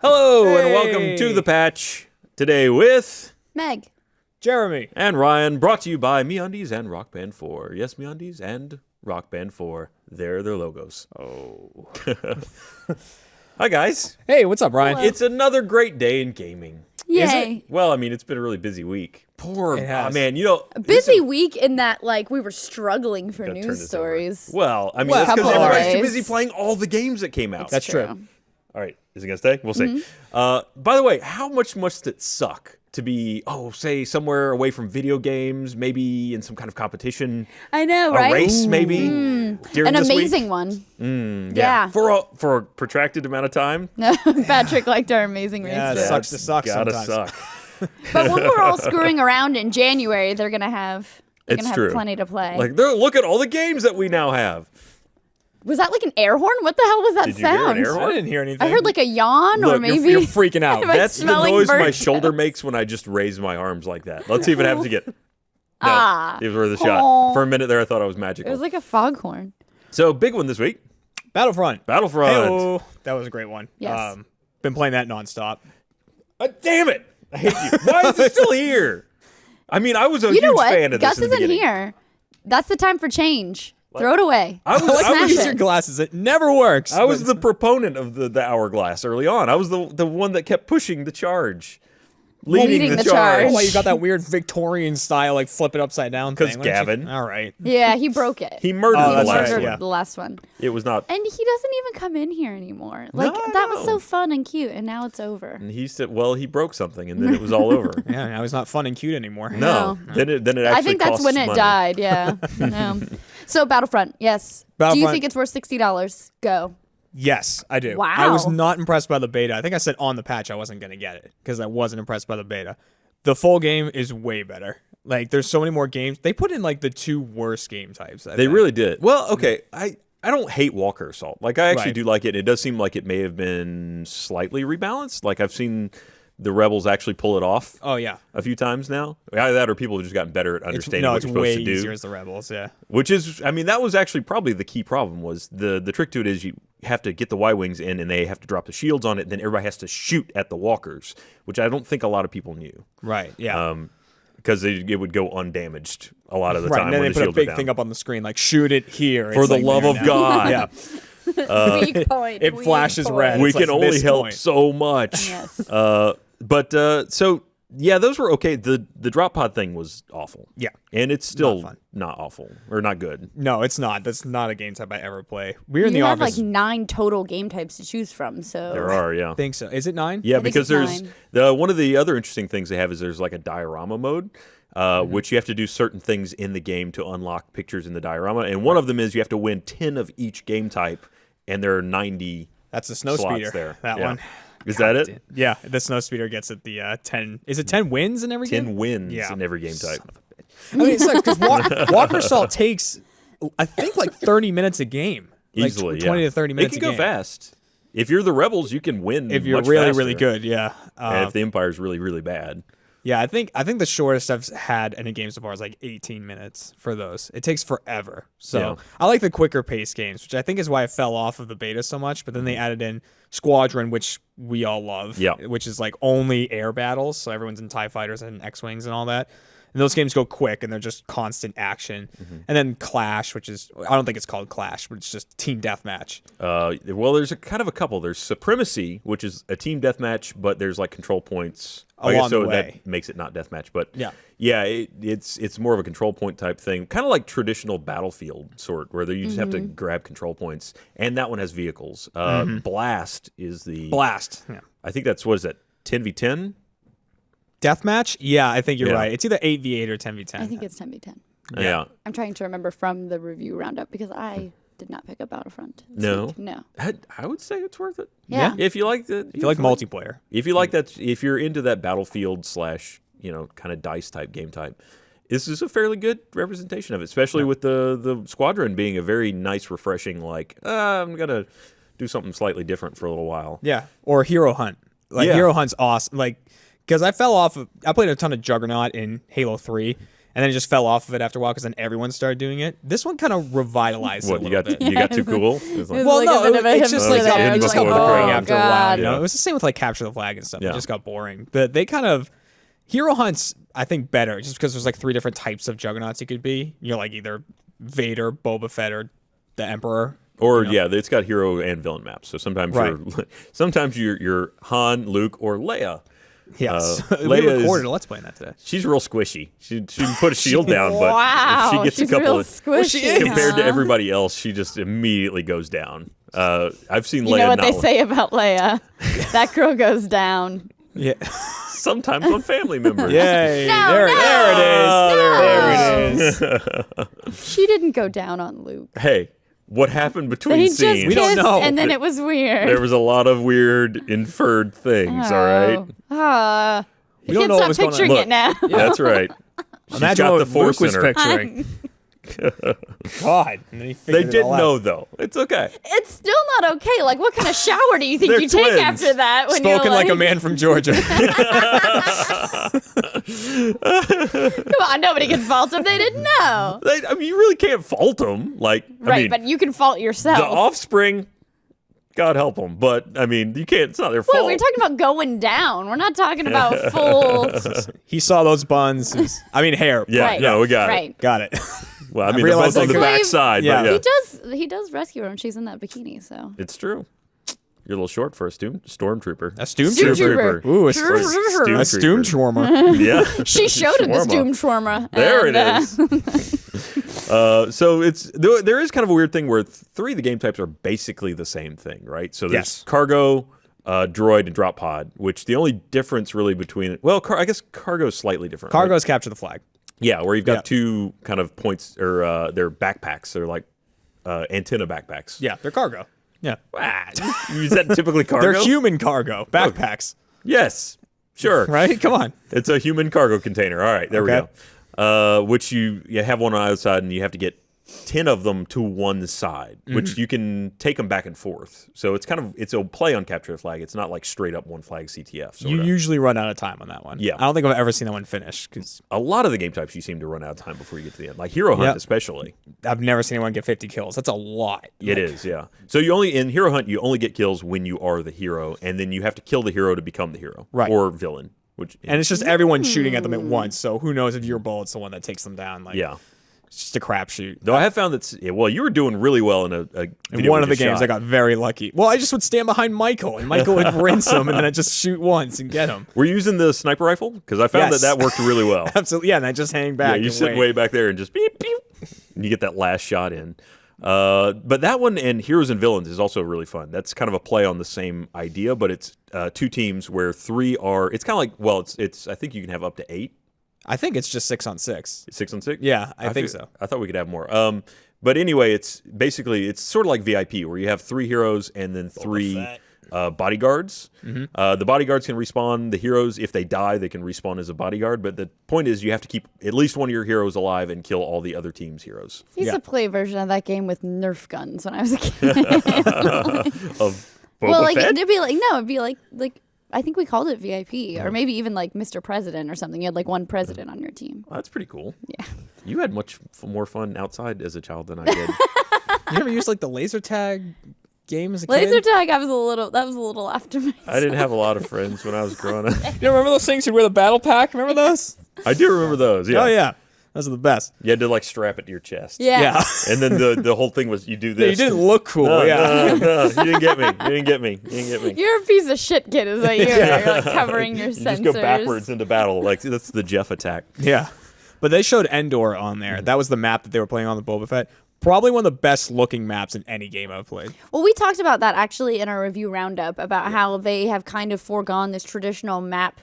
Hello and welcome to The Patch. Today with Meg, Jeremy, and Ryan, brought to you by MeUndies and Rock Band 4. Yes, MeUndies and Rock Band 4. They're their logos. Oh. Hi, guys. Hey, what's up, Ryan? Hello. It's another great day in gaming. yay! Well, I mean, it's been a really busy week. It has. Man, you know. A busy week in that, like, we were struggling for Gotta turn news this stories. Well, I mean, Well, that's because couple everybody's too days. busy playing all the games that came out. That's true. All right, is it gonna stay? We'll see. By the way, how much must it suck to be, say, somewhere away from video games, maybe in some kind of competition, I know, a right? race, maybe during An this week? amazing one. Yeah, Yeah. for a protracted amount of time. No, Patrick liked our amazing race. Yeah, it video. sucks to suck Gotta sometimes. suck. But when we're all screwing around in January, they're gonna have It's true. plenty to play. Like, look at all the games that we now have. Was that like an air horn? What the hell was that Did you hear an sound? air horn? I didn't hear anything. I heard like a yawn or Look, maybe You're freaking out. Am I That's the smelling noise my burnt shoulder toast? makes when I just raise my arms like that. Let's see if it happens again. No, Ah. it was worth a shot. Aw. For a minute there, I thought I was It magical. was like a foghorn. So, big one this week. Battlefront. Battlefront. Hey-o. That was a great one. Yes. Been playing that nonstop. Damn it! I hate you. Why is it still here? I mean, I was a You huge know what? fan of this Gus in the isn't beginning. here. That's the time for change. Throw it away. I was Smash Use it. your glasses. It never works. I was but- the proponent of the hourglass early on. I was the one that kept pushing the charge, leading the charge. Oh, why you got that weird Victorian style, like flip it upside down thing? 'Cause Why don't you- Gavin. All right. Yeah, he broke it. He murdered Oh, the that's last right, one. yeah. the last one. It was not. And he doesn't even come in here anymore. Like, No, that was no. so fun and cute, and now it's over. And he said, "Well, he broke something, and then it was all over." Yeah, now he's not fun and cute anymore. No, then it actually. I think that's costs when it money. died, yeah. No. So, Battlefront, yes. Do you Battlefront- think it's worth $60? Go. Yes, I do. Wow. I was not impressed by the beta. I think I said on the patch I wasn't going to get it because I wasn't impressed by the beta. The full game is way better. Like, there's so many more games. They put in, like, the two worst game types. I They think. really did. Well, okay, I don't hate Walker Assault. Like, I actually Right. do like it. It does seem like it may have been slightly rebalanced. Like, I've seen the Rebels actually pull it off Oh, yeah. a few times now. Either that or people have just gotten better at understanding No, what it's you're supposed way to do. easier as the Rebels, yeah. Which is, I mean, that was actually probably the key problem was the trick to it is you have to get the Y-Wings in and they have to drop the shields on it. Then everybody has to shoot at the walkers, which I don't think a lot of people knew. Right, yeah. Because it would go undamaged a lot of the Right, time and then when they the put a shields were big down. thing up on the screen, like, shoot it here. For It's the like love there of now. God. Yeah. Weak point. it weak flashes point. red. We It's can like only this help point. so much. Yes. So yeah, those were okay. The drop pod thing was awful. Yeah. And it's still fun. not awful or not good. No, it's not. That's not a game type I ever play. We're in You the have office. like 9 total game types to choose from, so. There are, yeah. I think so. Is it 9? Yeah, think because it's there's 9. one of the other interesting things they have is there's like a diorama mode, which you have to do certain things in the game to unlock pictures in the diorama, and one of them is you have to win 10 of each game type, and there are 90 That's the snow slots speeder. there. That Yeah. one. Is that it? Yeah, the snow speeder gets it the 10. Is it 10 wins in every 10 game? wins Yeah. in every game type. I mean, it sucks because Walker Assault takes, I think, like 30 minutes a game. Like Easily, 20 yeah. to 30 minutes It can a go game. fast. If you're the Rebels, you can win If you're much really, faster. really good, yeah. And if the Empire's really, really bad. Yeah, I think the shortest I've had in a game so far is like 18 minutes for those. It takes forever. So Yeah. I like the quicker pace games, which I think is why I fell off of the beta so much. But then they added in Squadron, which we all love, Yeah. which is like only air battles. So everyone's in TIE fighters and X-Wings and all that. And those games go quick and they're just constant action. And then Clash, which is, I don't think it's called Clash, but it's just team deathmatch. Well, there's a kind of a couple. There's Supremacy, which is a team deathmatch, but there's like control points Along so the way. that makes it not deathmatch. But Yeah. it's more of a control point type thing, kind of like traditional Battlefield sort, where you just have to grab control points. And that one has vehicles. Blast is the Blast. Yeah. I think that's what is that 10v10. Deathmatch? Yeah, I think you're Yeah. right. It's either 8v8 or 10v10. I think it's 10v10. Yeah. I'm trying to remember from the review roundup because I did not pick up Battlefront. this No? week. No. I would say it's worth it. Yeah. If you like the, If you like multiplayer. if you like that, if you're into that Battlefield / kind of dice type game type, this is a fairly good representation of it, especially with the squadron being a very nice, refreshing. Like I'm gonna do something slightly different for a little while. Yeah, or Hero Hunt. Like Hero Hunt's awesome. Like because I played a ton of Juggernaut in Halo 3. And then it just fell off of it after a while because then everyone started doing it. This one kind of revitalized it a little bit. You got too cool? It's Well, no, it's just like hipster it just got before the boring craze. after a while. You Yeah. know, it was the same with like Capture the Flag and stuff. Yeah. It just got boring. But they kind of Hero Hunt's, I think, better just because there's like 3 different types of Juggernauts you could be. You're like either Vader, Boba Fett, or the Emperor. Or it's got hero and villain maps. So sometimes you're Han, Luke, or Leia. Yes, we Leia recorded a Let's Play in that today. She's real squishy. She can put a shield down, but Wow, if she gets she's a couple real of squishy, compared to huh? everybody else, she just immediately goes down. I've seen Leia. You know what they not say about Leia? That girl goes down. Yeah. sometimes on family members. Yay! No, there no, it is. There it is. She didn't go down on Luke. Hey, what happened between They just scenes? We don't kissed, know. and then it was weird. There was a lot of weird inferred things. All right. We You don't can't know what stop was going on. picturing Look, it now. That's right. Imagine got what the Force Luke was in her. picturing. God, and then he They figured it didn't all out. know though. It's okay. It's still not okay. Like, what kind of shower do you think They're you take twins. after that? When Spoken you're like a man from Georgia. Come on, nobody can fault them. They didn't know. I mean, you really can't fault them. Like, Right, I mean, but you can fault yourself. the offspring, God help them. But I mean, you can't. It's not their Wait, fault. we're talking about going down. We're not talking about full. He saw those buns. I mean, hair. Yeah, Right, no, we got it. right. Got it. Well, I I mean, they're realized both on the that- back side. Yeah. But yeah, He does rescue her when she's in that bikini. So it's true. You're a little short for a stormtrooper. A Stormtrooper. Stormtrooper. Ooh, a A Stormtrooper. Yeah. she showed him the Shawarma. Doom Shawarma. There and, it is. So there is kind of a weird thing where 3 of the game types are basically the same thing, right? So there's Yes. cargo, droid, and drop pod, which the only difference really between I guess cargo is slightly different. right? Cargo's Capture the Flag. Yeah, where you've got Yeah. 2 kind of points, or they're backpacks. They're like antenna backpacks. Yeah, they're cargo. Yeah. Is that typically cargo? They're human cargo. Backpacks. Yes, sure. Right? Come on. It's a human cargo container. All right, there we Okay. go. Which you have one on either side, and you have to get 10 of them to one side, Mm-hmm. which you can take them back and forth. So it's a play on Capture the Flag. It's not like straight up one flag CTF. Sorta. You usually run out of time on that one. Yeah. I don't think I've ever seen that one finish because A lot of the game types you seem to run out of time before you get to the end, like Hero Hunt Yep. especially. I've never seen anyone get 50 kills. That's a lot. It is, yeah. So in Hero Hunt, you only get kills when you are the hero, and then you have to kill the hero to become the hero, Right. or villain. Which And it's just everyone shooting at them at once. So who knows if your bullet's the one that takes them down. Like, yeah. It's just a crapshoot. Though I have found that you were doing really well in a In video one we of the just games, shot. I got very lucky. Well, I just would stand behind Michael, and Michael would rinse him, and then I'd just shoot once and get him. Were you using the sniper rifle? Because I found Yes. that worked really well. Absolutely. Yeah, and I just hang back. Yeah, you and sit wait. way back there and just beep beep, and you get that last shot in. But that one and Heroes and Villains is also really fun. That's kind of a play on the same idea, but it's 2 teams where 3 are. It's kind of like it's. I think you can have up to 8. I think it's just 6 on 6. 6 on 6. Yeah, I think so. I thought we could have more. But anyway, it's sort of like VIP where you have 3 heroes and then 3 bodyguards. Mm-hmm. The bodyguards can respawn. The heroes, if they die, they can respawn as a bodyguard. But the point is, you have to keep at least one of your heroes alive and kill all the other team's heroes. I used Yeah. to play a version of that game with Nerf guns when I was a kid. Of Boba Well, like Fett? it'd be like I think we called it VIP, or maybe even like Mr. President or something. You had like one president on your team. Well, that's pretty cool. Yeah. You had much more fun outside as a child than I did. You ever used like the laser tag game as a Laser kid? tag, that was a little after me. I didn't have a lot of friends when I was growing up. You remember those things? You'd wear the battle pack. Remember those? I do remember those. Yeah. Oh yeah, those are the best. You had to like strap it to your chest. Yeah. Yeah. And then the whole thing was you do You this. didn't look cool. No, yeah. no, you didn't get me. You didn't get me. You didn't get me. You're a piece of shit, kid, is what you are. You're like covering your You sensors. just go backwards into battle. Like that's the Jeff attack. Yeah. But they showed Endor on there. That was the map that they were playing on the Boba Fett. Probably one of the best looking maps in any game I've played. Well, we talked about that actually in our review roundup about how they have kind of foregone this traditional map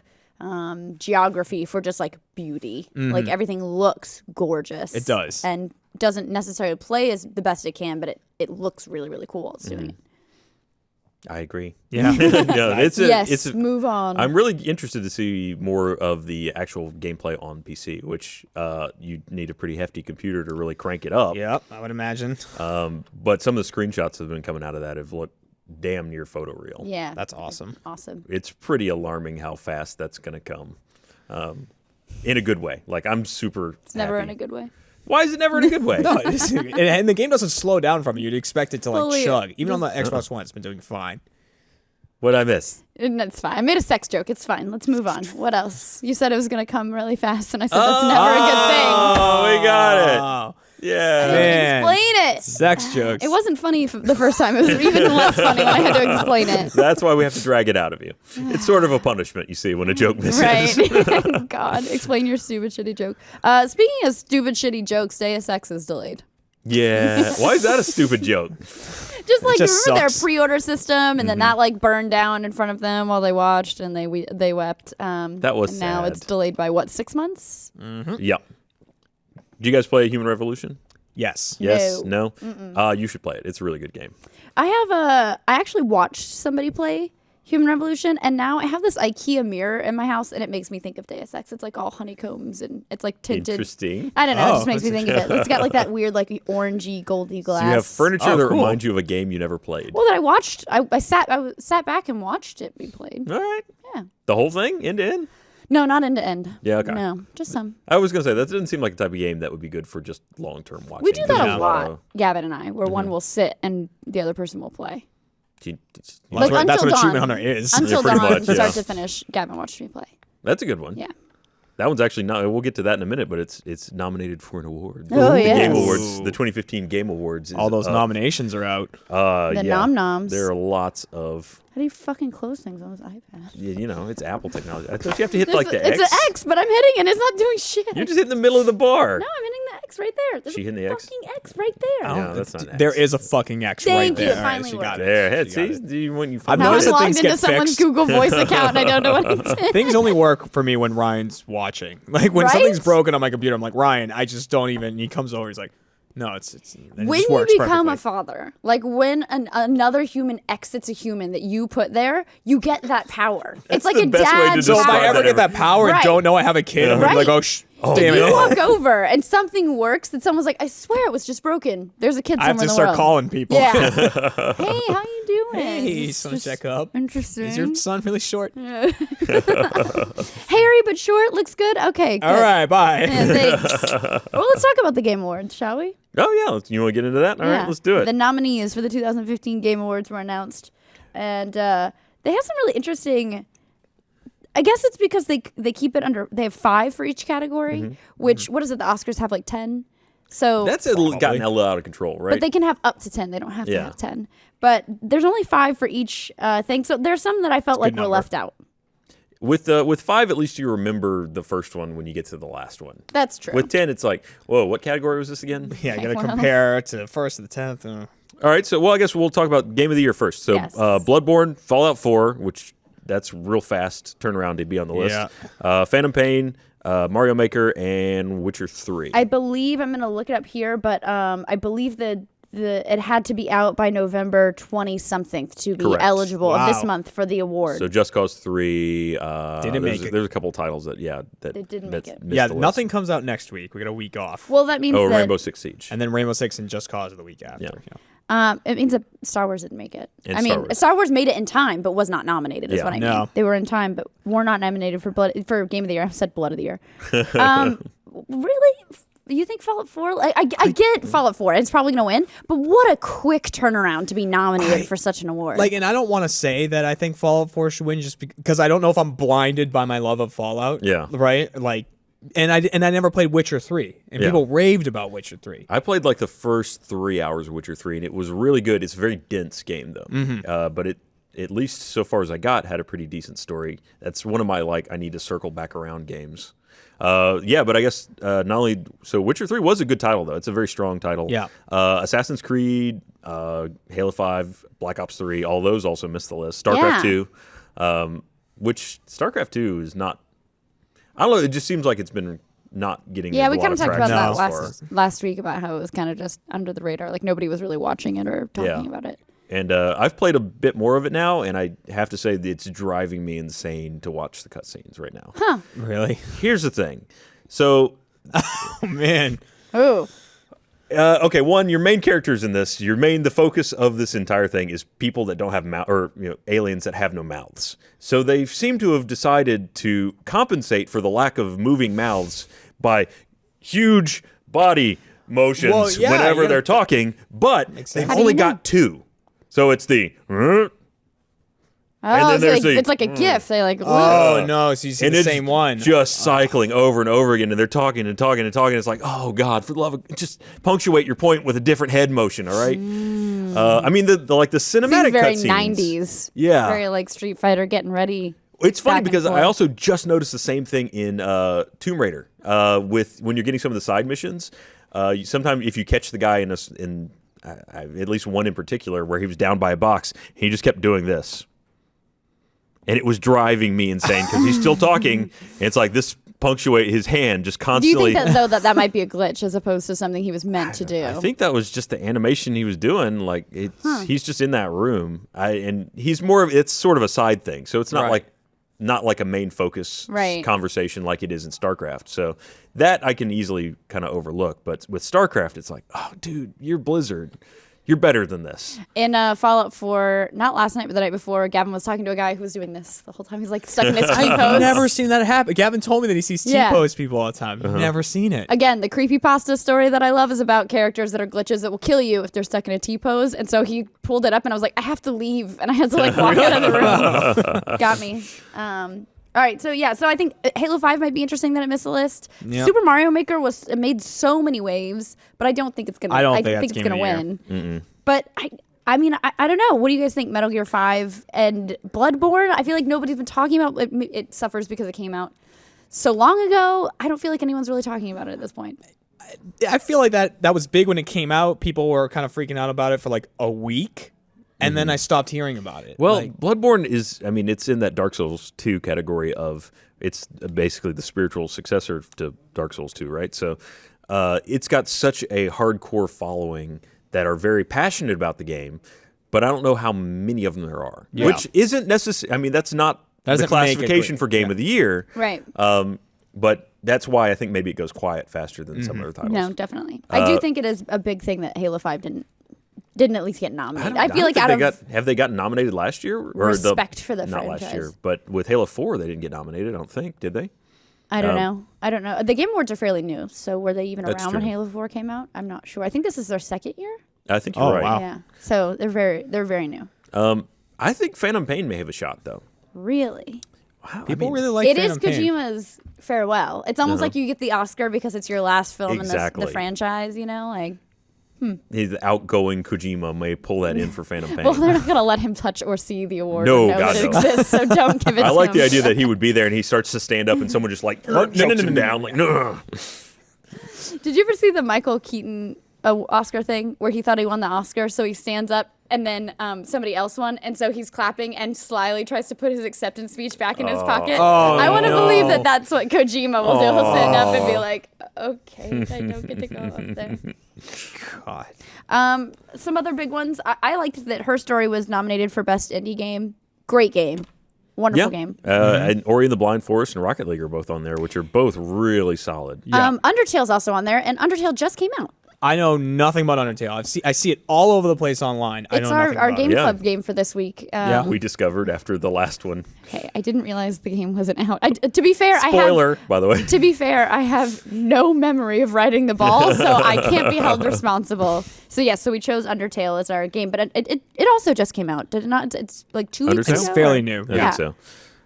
geography for just like beauty. Like everything looks gorgeous. It does. And doesn't necessarily play as the best it can, but it looks really, really cool while it's doing it. I agree. Yeah. No, Move on. I'm really interested to see more of the actual gameplay on PC, which you need a pretty hefty computer to really crank it up. Yep, I would imagine. But some of the screenshots that have been coming out of that have looked damn near photoreal. Yeah. That's awesome. Awesome. It's pretty alarming how fast that's going to come. In a good way. Like, I'm super It's never happy. in a good way. Why is it never in a good way? No, and the game doesn't slow down from it. You'd expect it to like Fully- chug. Even on the Xbox One, it's been doing fine. What'd I miss? It's fine. I made a sex joke. It's fine. Let's move on. What else? You said it was going to come really fast, and I said that's never a good thing. Oh, we got it. Oh, Yeah. man. Explain it. Sex jokes. It wasn't funny the first time. It was even less funny when I had to explain it. That's why we have to drag it out of you. It's sort of a punishment, you see, when a joke misses. Right. God, explain your stupid, shitty joke. Speaking of stupid, shitty jokes, Deus Ex is delayed. Yeah. Why is that a stupid joke? Just like, just remember their sucks. pre-order system, and then that like burned down in front of them while they watched, and they wept. That was and now sad. it's delayed by what, 6 months? Yep. Do you guys play Human Revolution? Yes. Yes? No? You should play it. It's a really good game. I actually watched somebody play Human Revolution, and now I have this IKEA mirror in my house, and it makes me think of Deus Ex. It's like all honeycombs, and it's like tinted. Interesting. I don't know. It Oh, just makes me think of it. It's got like that weird, like orangey, goldy glass. So you have furniture Oh, that cool. reminds you of a game you never played. Well, that I watched. I sat back and watched it be played. All right. Yeah. The whole thing, end to end? No, not end to end. Yeah, okay. No, just some. I was going to say, that doesn't seem like the type of game that would be good for just long-term watching. We do 'cause that there's a lot, Gavin and I, where one will sit and the other person will play. Well, Like, that's until what dawn. Achievement Hunter is. Until pretty dawn, much, yeah. start to finish, Gavin watched me play. That's a good one. Yeah. That one's actually not. We'll get to that in a minute, but it's nominated for an award. Oh, the yes. Game Awards, the 2015 Game Awards. Is All those up. nominations are out. The yeah. nom-noms. There are lots of. How do you fucking close things on this iPad? You know, it's Apple technology. I thought you have to hit like the it's X. an X, but I'm hitting and it's not doing shit. You're just hitting the middle of the bar. No, I'm hitting the X right there. There's She a hitting the X? fucking X right there. No, that's not an X. There is a fucking X Thank right you, there. it All right, finally she got worked. it. There, She see, got it. when you I've find Now I'm noticed that logged things into get someone's fixed. Google Voice account and I don't know what it's in. Things only work for me when Ryan's watching. Like when Right? something's broken on my computer, I'm like, Ryan, I just don't even. He comes over, he's like, no, it When just you works become perfectly. a father, like when another human exits a human that you put there, you get that power. It's like the a best way to dad's So if describe I power. ever get that power Right. and don't know I have a kid, I'm gonna be like, Right. damn You it. walk over and something works that someone's like, I swear it was just broken. There's a kid I have somewhere to in the start world. calling people. Yeah. Hey, how you doing? Hey, It's son, just check up. Interesting. Is your son really short? Hairy but short, looks good. Okay, good. All right, bye. Yeah, thanks. Well, let's talk about the Game Awards, shall we? Oh yeah, you want to get into that? All right, let's do it. The nominees for the 2015 Game Awards were announced, and they have some really interesting. I guess it's because they keep it under. They have 5 for each category, which what is it? The Oscars have like 10. So That's gotten a little out of control, right? but they can have up to 10. They don't have to Yeah. have 10. But there's only 5 for each thing. So there's some that I felt like were number. left out. With 5, at least you remember the first one when you get to the last one. That's true. With 10, it's like, whoa, what category was this again? Yeah, I gotta well. compare to the first to the 10th. All right, so I guess we'll talk about Game of the Year first. So Yes. Bloodborne, Fallout 4, which that's real fast turnaround to be on the list. Yeah. Phantom Pain, Mario Maker, and Witcher 3. I believe I'm going to look it up here, but I believe the it had to be out by November 20-something to be Correct. eligible of this Wow. month for the award. So Just Cause 3. Didn't make it. There's a couple titles that It didn't make it. missed Yeah, the list. nothing comes out next week. We got a week off. Well, that means Oh, that Rainbow Six Siege. And then Rainbow Six and Just Cause are the week after. Yeah. it means that Star Wars didn't make it. And I mean, Star Wars. Star Wars made it in time, but was not nominated. Is Yeah. what I No. mean. They were in time, but were not nominated for Game of the Year. I said Blood of the Year. Really? You think Fallout 4? Like, I get Fallout 4. It's probably going to win, but what a quick turnaround to be nominated for such an award. Like, and I don't want to say that I think Fallout 4 should win just because I don't know if I'm blinded by my love of Fallout. Yeah. Right? Like, and I never played Witcher 3, and Yeah. people raved about Witcher 3. I played like the first 3 hours of Witcher 3, and it was really good. It's a very dense game, though. But it, at least so far as I got, had a pretty decent story. That's one of my, I need to circle back around games. But I guess not only... So Witcher 3 was a good title, though. It's a very strong title. Yeah. Assassin's Creed, Halo 5, Black Ops 3, all those also missed the list. StarCraft 2, which StarCraft 2 is not... I don't know, it just seems like it's been not getting yeah, a we lot kind of talked about traction that so far. last week about how it was kind of just under the radar. Like nobody was really watching it or talking about it. And I've played a bit more of it now, and I have to say that it's driving me insane to watch the cutscenes right now. Huh. Really? Here's the thing. So, Oh, man. Ooh. okay, one, your main characters in this, the focus of this entire thing is people that don't have aliens that have no mouths. So they seem to have decided to compensate for the lack of moving mouths by huge body motions Well, yeah, whenever yeah. they're talking, but they've sense. How do only you know? got two. So it's the Oh, then there's it's like a GIF. They like. Oh, no. So you see and the it's same one. just cycling over and over again, and they're talking and talking and talking. It's like, oh God, for the love of, just punctuate your point with a different head motion, all right? I mean, the cinematic Seems very cutscenes. 90s. Yeah. Very like Street Fighter getting ready. It's funny back and because I forth. also just noticed the same thing in Tomb Raider. With when you're getting some of the side missions, sometimes if you catch the guy in at least one in particular where he was down by a box, he just kept doing this. And it was driving me insane because he's still talking. And it's like this punctuate his hand just Do you constantly. think that though that might be a glitch as opposed to something he was meant to do? I think that was just the animation he was doing. Like he's just in that room. And he's more of it's sort of a side thing. So it's not Right. like a main focus Right. conversation like it is in StarCraft. So that I can easily kind of overlook. But with StarCraft, it's like, oh, dude, you're Blizzard. You're better than this. In Fallout 4, not last night, but the night before, Gavin was talking to a guy who was doing this the whole time. He's like stuck in his T-pose. I've never seen that happen. Gavin told me that he sees Yeah. T-pose people all the time. Never seen it. Again, the creepypasta story that I love is about characters that are glitches that will kill you if they're stuck in a T-pose. And so he pulled it up, and I was like, I have to leave. And I had to like walk out of the room. Got me. All right, so I think Halo 5 might be interesting that it missed the list. Yep. Super Mario Maker made so many waves, but I don't think it's gonna. I don't think think that's it's gonna game of the win. But I mean, I don't know. What do you guys think? Metal Gear 5 and Bloodborne. I feel like nobody's been talking about it. It suffers because it came out so long ago. I don't feel like anyone's really talking about it at this point. I feel like that was big when it came out. People were kind of freaking out about it for like a week. And then I stopped hearing about it. Well, Like, Bloodborne is, I mean, it's in that Dark Souls 2 category of, it's basically the spiritual successor to Dark Souls 2, right? So it's got such a hardcore following that are very passionate about the game, but I don't know how many of them there are, which isn't necessary. I mean, that's not the Doesn't make it classification great. for Game of the Year. Right. But that's why I think maybe it goes quiet faster than some other titles. No, definitely. I do think it is a big thing that Halo 5 didn't at least get nominated. I feel like don't out think of have they gotten nominated last year? Or respect for the not franchise. last year, but with Halo 4 they didn't get nominated. I don't think, did they? I don't know. I don't know. The Game Awards are fairly new, so were they even That's around when true. Halo 4 came out? I'm not sure. I think this is their second year. I think you're Oh, right. wow. Yeah. So they're very new. I think Phantom Pain may have a shot though. Really? Wow, people really like It is Phantom Pain. Kojima's farewell. It's almost like you get the Oscar because it's your last film in Exactly. the franchise, you know? Like, His outgoing Kojima may pull that in for Phantom Pain. well, they're not going to let him touch or see the award No, or know God, that it no. exists, so don't give it I to like him. the idea that he would be there and he starts to stand up and someone just like chokes him down like no. Did you ever see the Michael Keaton Oscar thing where he thought he won the Oscar, so he stands up and then somebody else won, and so he's clapping and slyly tries to put his acceptance speech back in his pocket? I want to believe that that's what Kojima will do. He'll stand up and be like, okay, I don't get to go up there. God. Some other big ones. I liked that Her Story was nominated for Best Indie Game. Great game. Wonderful game. And Ori and the Blind Forest and Rocket League are both on there, which are both really solid. Yeah. Undertale's also on there, and Undertale just came out. I know nothing about Undertale. I see it all over the place online. I It's know nothing our about Game it. Yeah. Club game for this week. Yeah. We discovered after the last one. Okay, I didn't realize the game wasn't out. To be fair, Spoiler, by the way. To be fair, I have no memory of riding the ball, so I can't be held responsible. So yes, so we chose Undertale as our game, but it also just came out. Did it not? It's like 2 weeks Undertale? ago. It's fairly or- new. I Yeah. think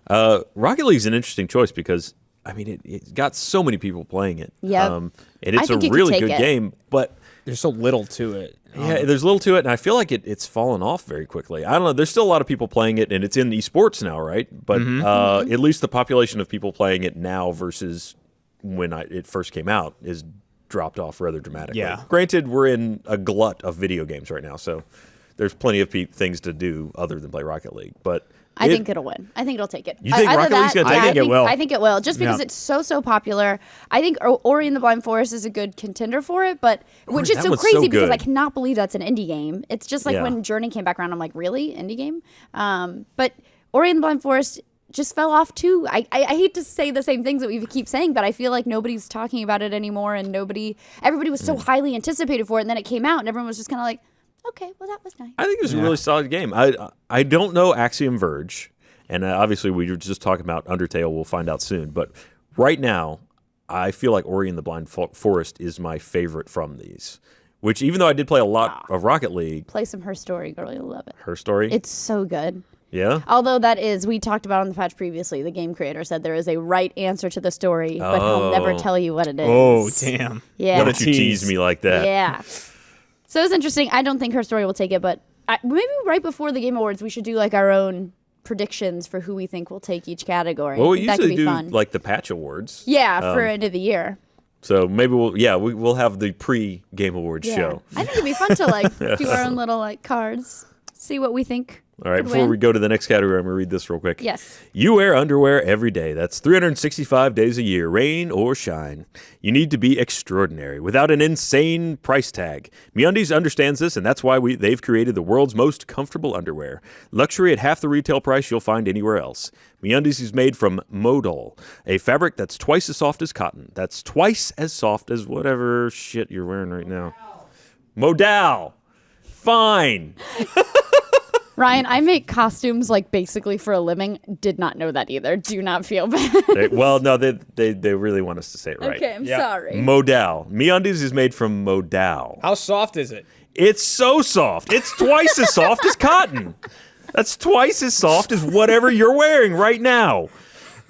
so. Rocket League's an interesting choice because I mean it got so many people playing it. Yep. And it's a think you could really take good it. game, but There's so little to it. yeah, there's little to it, and I feel like it's fallen off very quickly. I don't know. There's still a lot of people playing it, and it's in esports now, right? But at least the population of people playing it now versus when it first came out is dropped off rather dramatically. Yeah. Granted, we're in a glut of video games right now, so there's plenty of things to do other than play Rocket League. But I think it'll win. I think it'll take it. You think Either Rocket League's that- gonna take I think it will. I think it will, just because it's so popular. I think Ori and the Blind Forest is a good contender for it, but which is that so one's crazy so because I good. cannot believe that's an indie game. It's just like Yeah. when Journey came back around, I'm like, really, indie game? But Ori and the Blind Forest just fell off too. I hate to say the same things that we keep saying, but I feel like nobody's talking about it anymore, and everybody was so highly anticipated for it, and then it came out, and everyone was just kind of like, okay, well, that was nice. I think it was a really solid game. I don't know Axiom Verge, and obviously we were just talking about Undertale. We'll find out soon. But right now, I feel like Ori and the Blind Forest is my favorite from these. Which, even though I did play a lot of Rocket League, Play some Her Story, girl, you'll love it. Her Story, It's so good. yeah. Although we talked about on the patch previously, the game creator said there is a right answer to the story, but he'll never tell you what it is. Oh, damn. Yeah. Why don't you tease me like that? Yeah. So it's interesting. I don't think Her Story will take it, but maybe right before the Game Awards, we should do like our own predictions for who we think will take each category. Well, I we think that could usually be do fun. like the patch awards. Yeah, for end of the year. So maybe we'll have the pre-Game Awards Yeah. show. I think it'd be fun to like do our own little like cards, see what we think. All right, could before win. we go to the next category, I'm going to read this real quick. Yes. You wear underwear every day. That's 365 days a year, rain or shine. You need to be extraordinary without an insane price tag. MeUndies understands this, and that's why they've created the world's most comfortable underwear. Luxury at half the retail price you'll find anywhere else. MeUndies is made from modal, a fabric that's twice as soft as cotton. That's twice as soft as whatever shit you're wearing right now. Modal. Fine. Ryan, I make costumes like basically for a living. Did not know that either. Do not feel bad. Well, no, they really want us to say it right. Okay, I'm Yeah. sorry. Modal. MeUndies is made from modal. How soft is it? It's so soft. It's twice as soft as cotton. That's twice as soft as whatever you're wearing right now.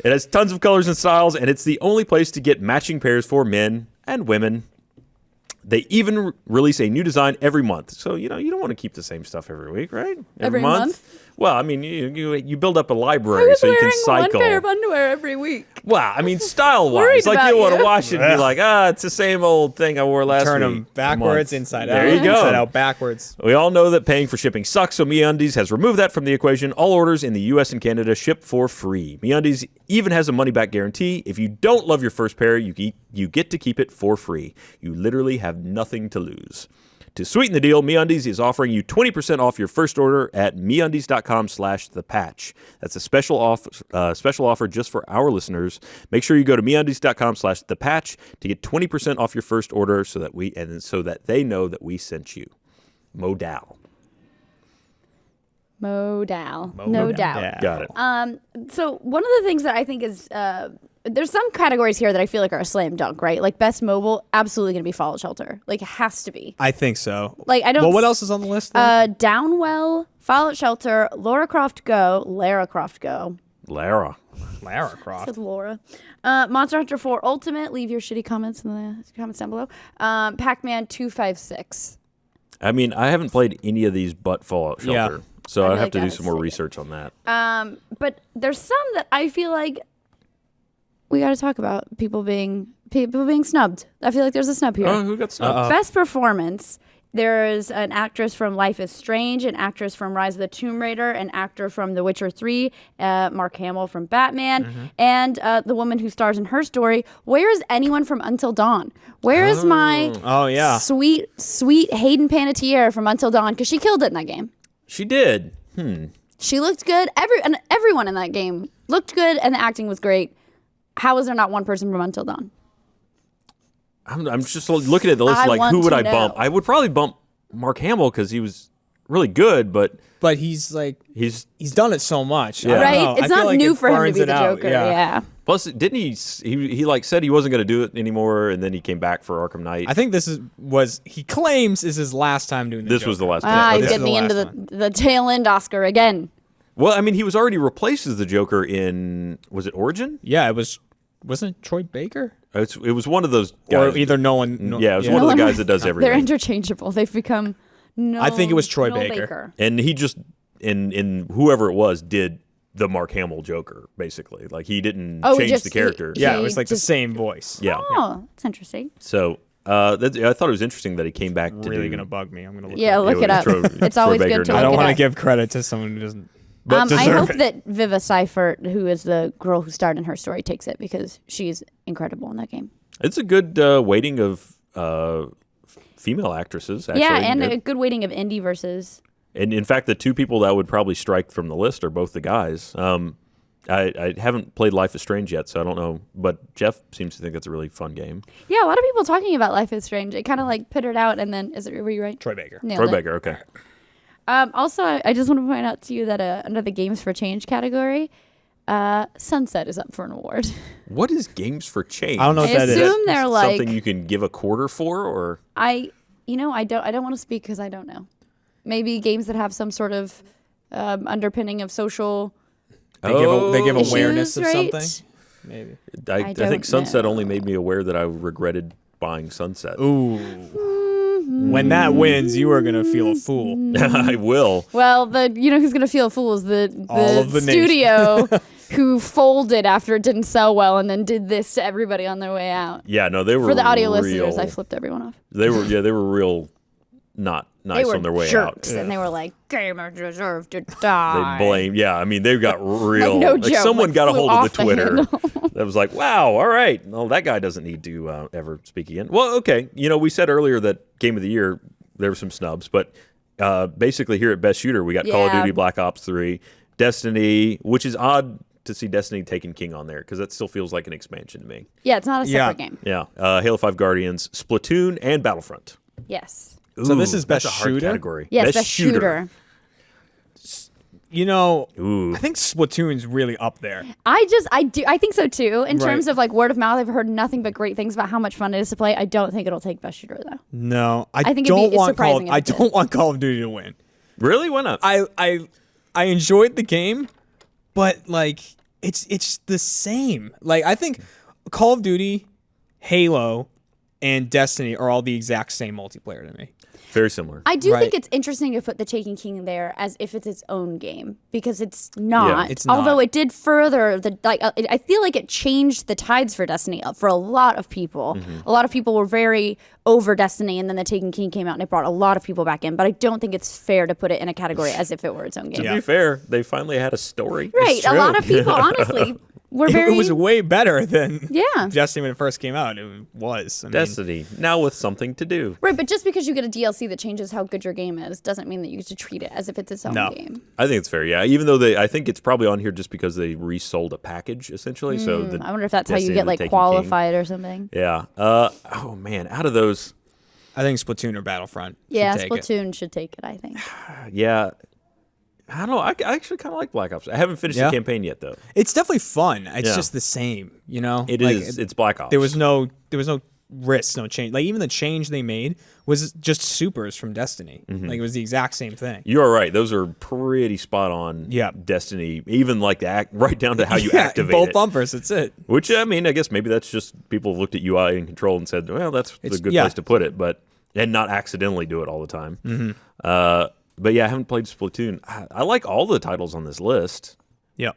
It has tons of colors and styles, and it's the only place to get matching pairs for men and women. They even release a new design every month. So, you don't want to keep the same stuff every week, right? Every month? Well, I mean, you build up a library I was so you can wearing cycle. one pair of underwear every week. Well, I mean, style-wise. Worried Like, about you want to you. wash it and be like, it's the same old thing I wore last Turn week. them backwards, month. inside There out. you go. Inside out, backwards. We all know that paying for shipping sucks, so MeUndies has removed that from the equation. All orders in the U.S. and Canada ship for free. MeUndies even has a money-back guarantee. If you don't love your first pair, you get to keep it for free. You literally have nothing to lose. To sweeten the deal, MeUndies is offering you 20% off your first order at MeUndies.com/thepatch. That's a special offer just for our listeners. Make sure you go to MeUndies.com/thepatch to get 20% off your first order so that they know that we sent you. Modal. Modal. No doubt. Yeah. Got it. So one of the things that I think is there's some categories here that I feel like are a slam dunk, right? Like best mobile, absolutely going to be Fallout Shelter. Like it has to be. I think so. Like I don't. Well, what else is on the list? Then? Downwell, Fallout Shelter, Lara Croft Go. Lara. Lara Said Croft. Laura. Monster Hunter 4 Ultimate. Leave your shitty comments in the comments down below. Pac-Man 256. I mean, I haven't played any of these but Fallout Shelter. Yeah. So I I'd feel have like to that do is some more so good. research on that. But there's some that I feel like we got to talk about people being snubbed. I feel like there's a snub here. Oh, who got snubbed? Best performance. There's an actress from Life is Strange, an actress from Rise of the Tomb Raider, an actor from The Witcher 3, Mark Hamill from Batman, and the woman who stars in Her Story. Where is anyone from Until Dawn? Where is my sweet Hayden Panettiere from Until Dawn? Because she killed it in that game. She did. She looked good. Everyone in that game looked good, and the acting was great. How is there not one person from Until Dawn? I'm just looking at the list I like, want who would to I bump? know. I would probably bump Mark Hamill because he was really good, but he's like he's done it so much. Yeah. I don't Right? know. It's I feel not like new it for him to burns be it the out. Joker. Yeah. plus didn't he like said he wasn't going to do it anymore, and then he came back for Arkham Knight. I think this he claims is his last time doing this Joker. was the last Ah, time. he's Okay. getting me This is into the the tail end Oscar again. Well, I mean, he was already replaced as the Joker in, was it Origin? Yeah, wasn't it Troy Baker? It was one of those guys. Or either Nolan. Yeah, it was one of the guys that does They're everything. interchangeable. They've become I think it was Troy Noel Baker. And he just, in whoever it was, did the Mark Hamill Joker, basically. Like, he didn't change the character. Yeah, it He was like the just- same voice. Yeah. Oh, that's interesting. So, I thought it was interesting that he came back to Really do... gonna bug me. I'm gonna look. Yeah, it up. look it up. Troy It's always Baker good to knows. I look don't it want to up. give credit to someone who doesn't. But I hope that Viva Seifert, who is the girl who starred in her story, takes it because she's incredible in that game. it's a good weighting of female actresses. Actually. Yeah, and a good weighting of indie versus. And in fact, the two people that would probably strike from the list are both the guys. I haven't played Life is Strange yet, so I don't know. But Jeff seems to think it's a really fun game. Yeah, a lot of people talking about Life is Strange. It kind of like pittered out, and then were you right? Troy Baker. Nailed Troy it. Baker, okay. Also, I just want to point out to you that under the Games for Change category, Sunset is up for an award. What is Games for Change? I don't know what I that is. assume they're like something you can give a quarter for, or I don't want to speak because I don't know. Maybe games that have some sort of underpinning of social. They give Issues, awareness of right? something. Maybe. I don't think Sunset know. only made me aware that I regretted buying Sunset. Ooh. When that wins, you are gonna feel a fool. I will. Well, who's gonna feel a fool is All of the studio who folded after it didn't sell well and then did this to everybody on their way out. Yeah, no, they were For the audio real, listeners, I flipped everyone off. They were real not nice They were on their way jerks, out. and they were like, "Gamers deserve to die." They blame. Yeah, I mean, they got real. no like joke, someone like, got a flew hold of off the the Twitter handle. that was like, "Wow, all right, well, that guy doesn't need to ever speak again." Well, okay, we said earlier that Game of the Year there were some snubs, but basically here at Best Shooter we got Call of Yeah. Duty Black Ops 3, Destiny, which is odd to see Destiny taking King on there because that still feels like an expansion to me. Yeah, it's not a separate game. Yeah, Halo 5 Guardians, Splatoon, and Battlefront. Yes. So this is that's Best a hard Shooter? category. Yes, best shooter. Ooh. I think Splatoon's really up there. I think so too. In Right. terms of like word of mouth, I've heard nothing but great things about how much fun it is to play. I don't think it'll take best shooter though. No, I think it'd don't be want surprising if I it did. don't want Call of Duty to win. Really? Why not? I enjoyed the game, but like it's the same. Like I think Call of Duty, Halo, and Destiny are all the exact same multiplayer to me. Very similar. I do Right. think it's interesting to put the Taken King there as if it's its own game because it's not. It's not. Although it did further I feel like it changed the tides for Destiny for a lot of people. Mm-hmm. A lot of people were very over Destiny, and then the Taken King came out and it brought a lot of people back in. But I don't think it's fair to put it in a category as if it were its own game. To be fair, they finally had a story. Right. A lot of people, honestly, were very. It was way better than Yeah. Destiny when it first came out. It was. I mean, Destiny, now with something to do. Right, but just because you get a DLC that changes how good your game is doesn't mean that you get to treat it as if it's its own No. game. I think it's fair, yeah. Even though I think it's probably on here just because they resold a package, essentially. So I wonder if that's how you Destiny get the like Taken qualified or something. King. Yeah. Oh man, out of those, I think Splatoon or Battlefront. should Yeah, take it. Splatoon should take it, I think. yeah. I don't know. I actually kind of like Black Ops. I haven't finished Yeah? the campaign yet, though. It's definitely fun. It's Yeah. just the same, you know. It Like, is. It's Black Ops. There was no risk, no change. Like even the change they made was just supers from Destiny. Like it was the exact same thing. You are right. Those are pretty spot on. Yeah. Destiny, even like the right down to how you Yeah, activate both it. bumpers. That's it. Which I mean, I guess maybe that's just people looked at UI and control and said, "Well, that's a good yeah. place to put it," and not accidentally do it all the time. Mm-hmm. But yeah, I haven't played Splatoon. I like all the titles on this list. Yeah.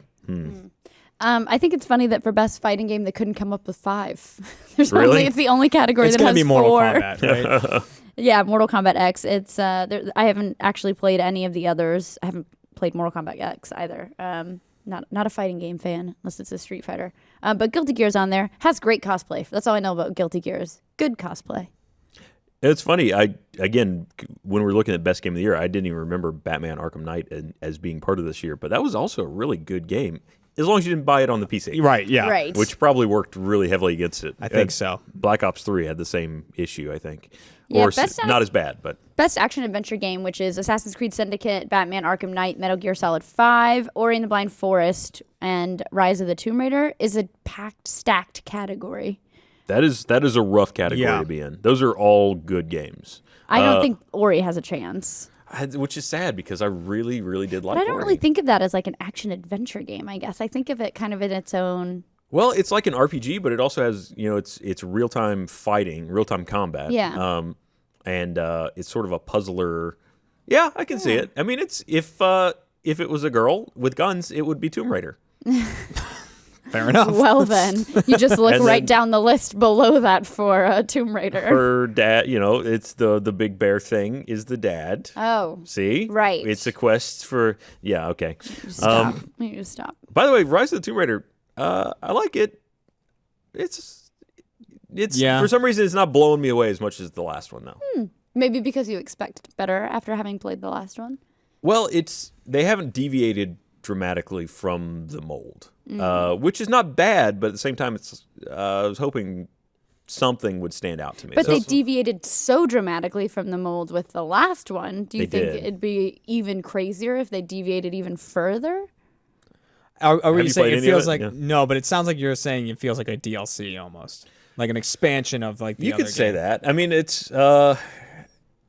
I think it's funny that for best fighting game they couldn't come up with 5. There's Really? it's the only category It's that gonna has be Mortal 4. Kombat, right? Yeah, Mortal Kombat X. It's I haven't actually played any of the others. I haven't played Mortal Kombat X either. Not a fighting game fan unless it's a Street Fighter. But Guilty Gear's on there. Has great cosplay. That's all I know about Guilty Gears. Good cosplay. It's funny. When we were looking at best game of the year, I didn't even remember Batman: Arkham Knight as being part of this year. But that was also a really good game, as long as you didn't buy it on the PC. Right. Yeah. Right. Which probably worked really heavily against it. I think so. Black Ops 3 had the same issue, I think. Yeah, Or best not as bad, but Best action adventure game, which is Assassin's Creed Syndicate, Batman Arkham Knight, Metal Gear Solid 5, Ori and the Blind Forest, and Rise of the Tomb Raider, is a stacked category. that is a rough category Yeah. to be in. Those are all good games. I don't think Ori has a chance. Which is sad because I really, really did like But I don't Ori. really think of that as like an action adventure game, I guess. I think of it kind of in its own. Well, it's like an RPG, but it also has, it's real-time fighting, real-time combat. Yeah. And it's sort of a puzzler. Yeah, I can see it. I mean, it's if it was a girl with guns, it would be Tomb Raider. Fair enough. Well, then you just look And right then- down the list below that for Tomb Raider. Her dad, it's the big bear thing is the dad. Oh, See? right. It's a quest for, yeah, okay. stop! You just stop. By the way, Rise of the Tomb Raider, I like it. It's Yeah. For some reason, it's not blowing me away as much as the last one, though. Maybe because you expect better after having played the last one. Well, they haven't deviated dramatically from the mold, which is not bad, but at the same time, I was hoping something would stand out to me. But they deviated so dramatically from the mold with the last one. Do you They think did. it'd be even crazier if they deviated even further? Are we you saying played it any of feels it? like Yeah. no? But it sounds like you're saying it feels like a DLC almost, like an expansion of like the You other could say game. that. I mean, it's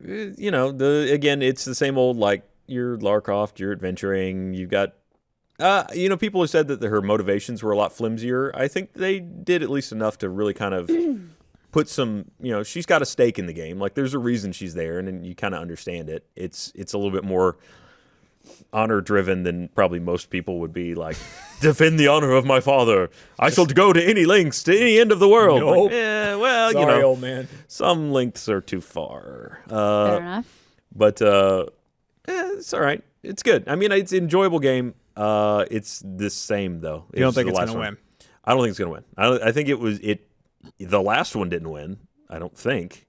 again, it's the same old like you're Larkoff, you're adventuring, you've got. People have said that her motivations were a lot flimsier. I think they did at least enough to really kind of put some. She's got a stake in the game. Like there's a reason she's there, and then you kind of understand it. It's a little bit more honor driven than probably most people would be. Like defend the honor of my father. I shall go to any lengths, to any end of the world. Nope. Like, well, Sorry, old man. some lengths are too far. Fair enough. But it's all right. It's good. I mean, it's an enjoyable game. It's the same though. You don't It's think the it's last gonna one. win? I don't think it's gonna win. I think it was it. The last one didn't win. I don't think.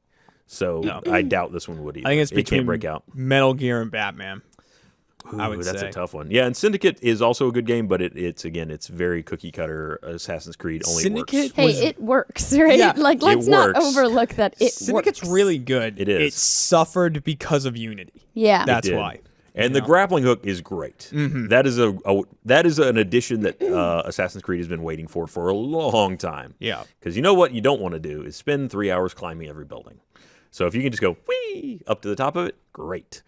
So No. I doubt this one would either. I think it's it between can't break out. Metal Gear and Batman. I would that's say a tough one. Yeah, and Syndicate is also a good game, but it's very cookie cutter Assassin's Creed. Only Syndicate Hey, was- it works, right? Yeah, like, let's not works. overlook that it Syndicate's works. really good. It is. It suffered because of Unity. Yeah. That's did. why. And the grappling hook is great. That is that is an addition that Assassin's Creed has been waiting for a long time. Yeah. Because you know what you don't want to do is spend 3 hours climbing every building. So if you can just go whee up to the top of it, great.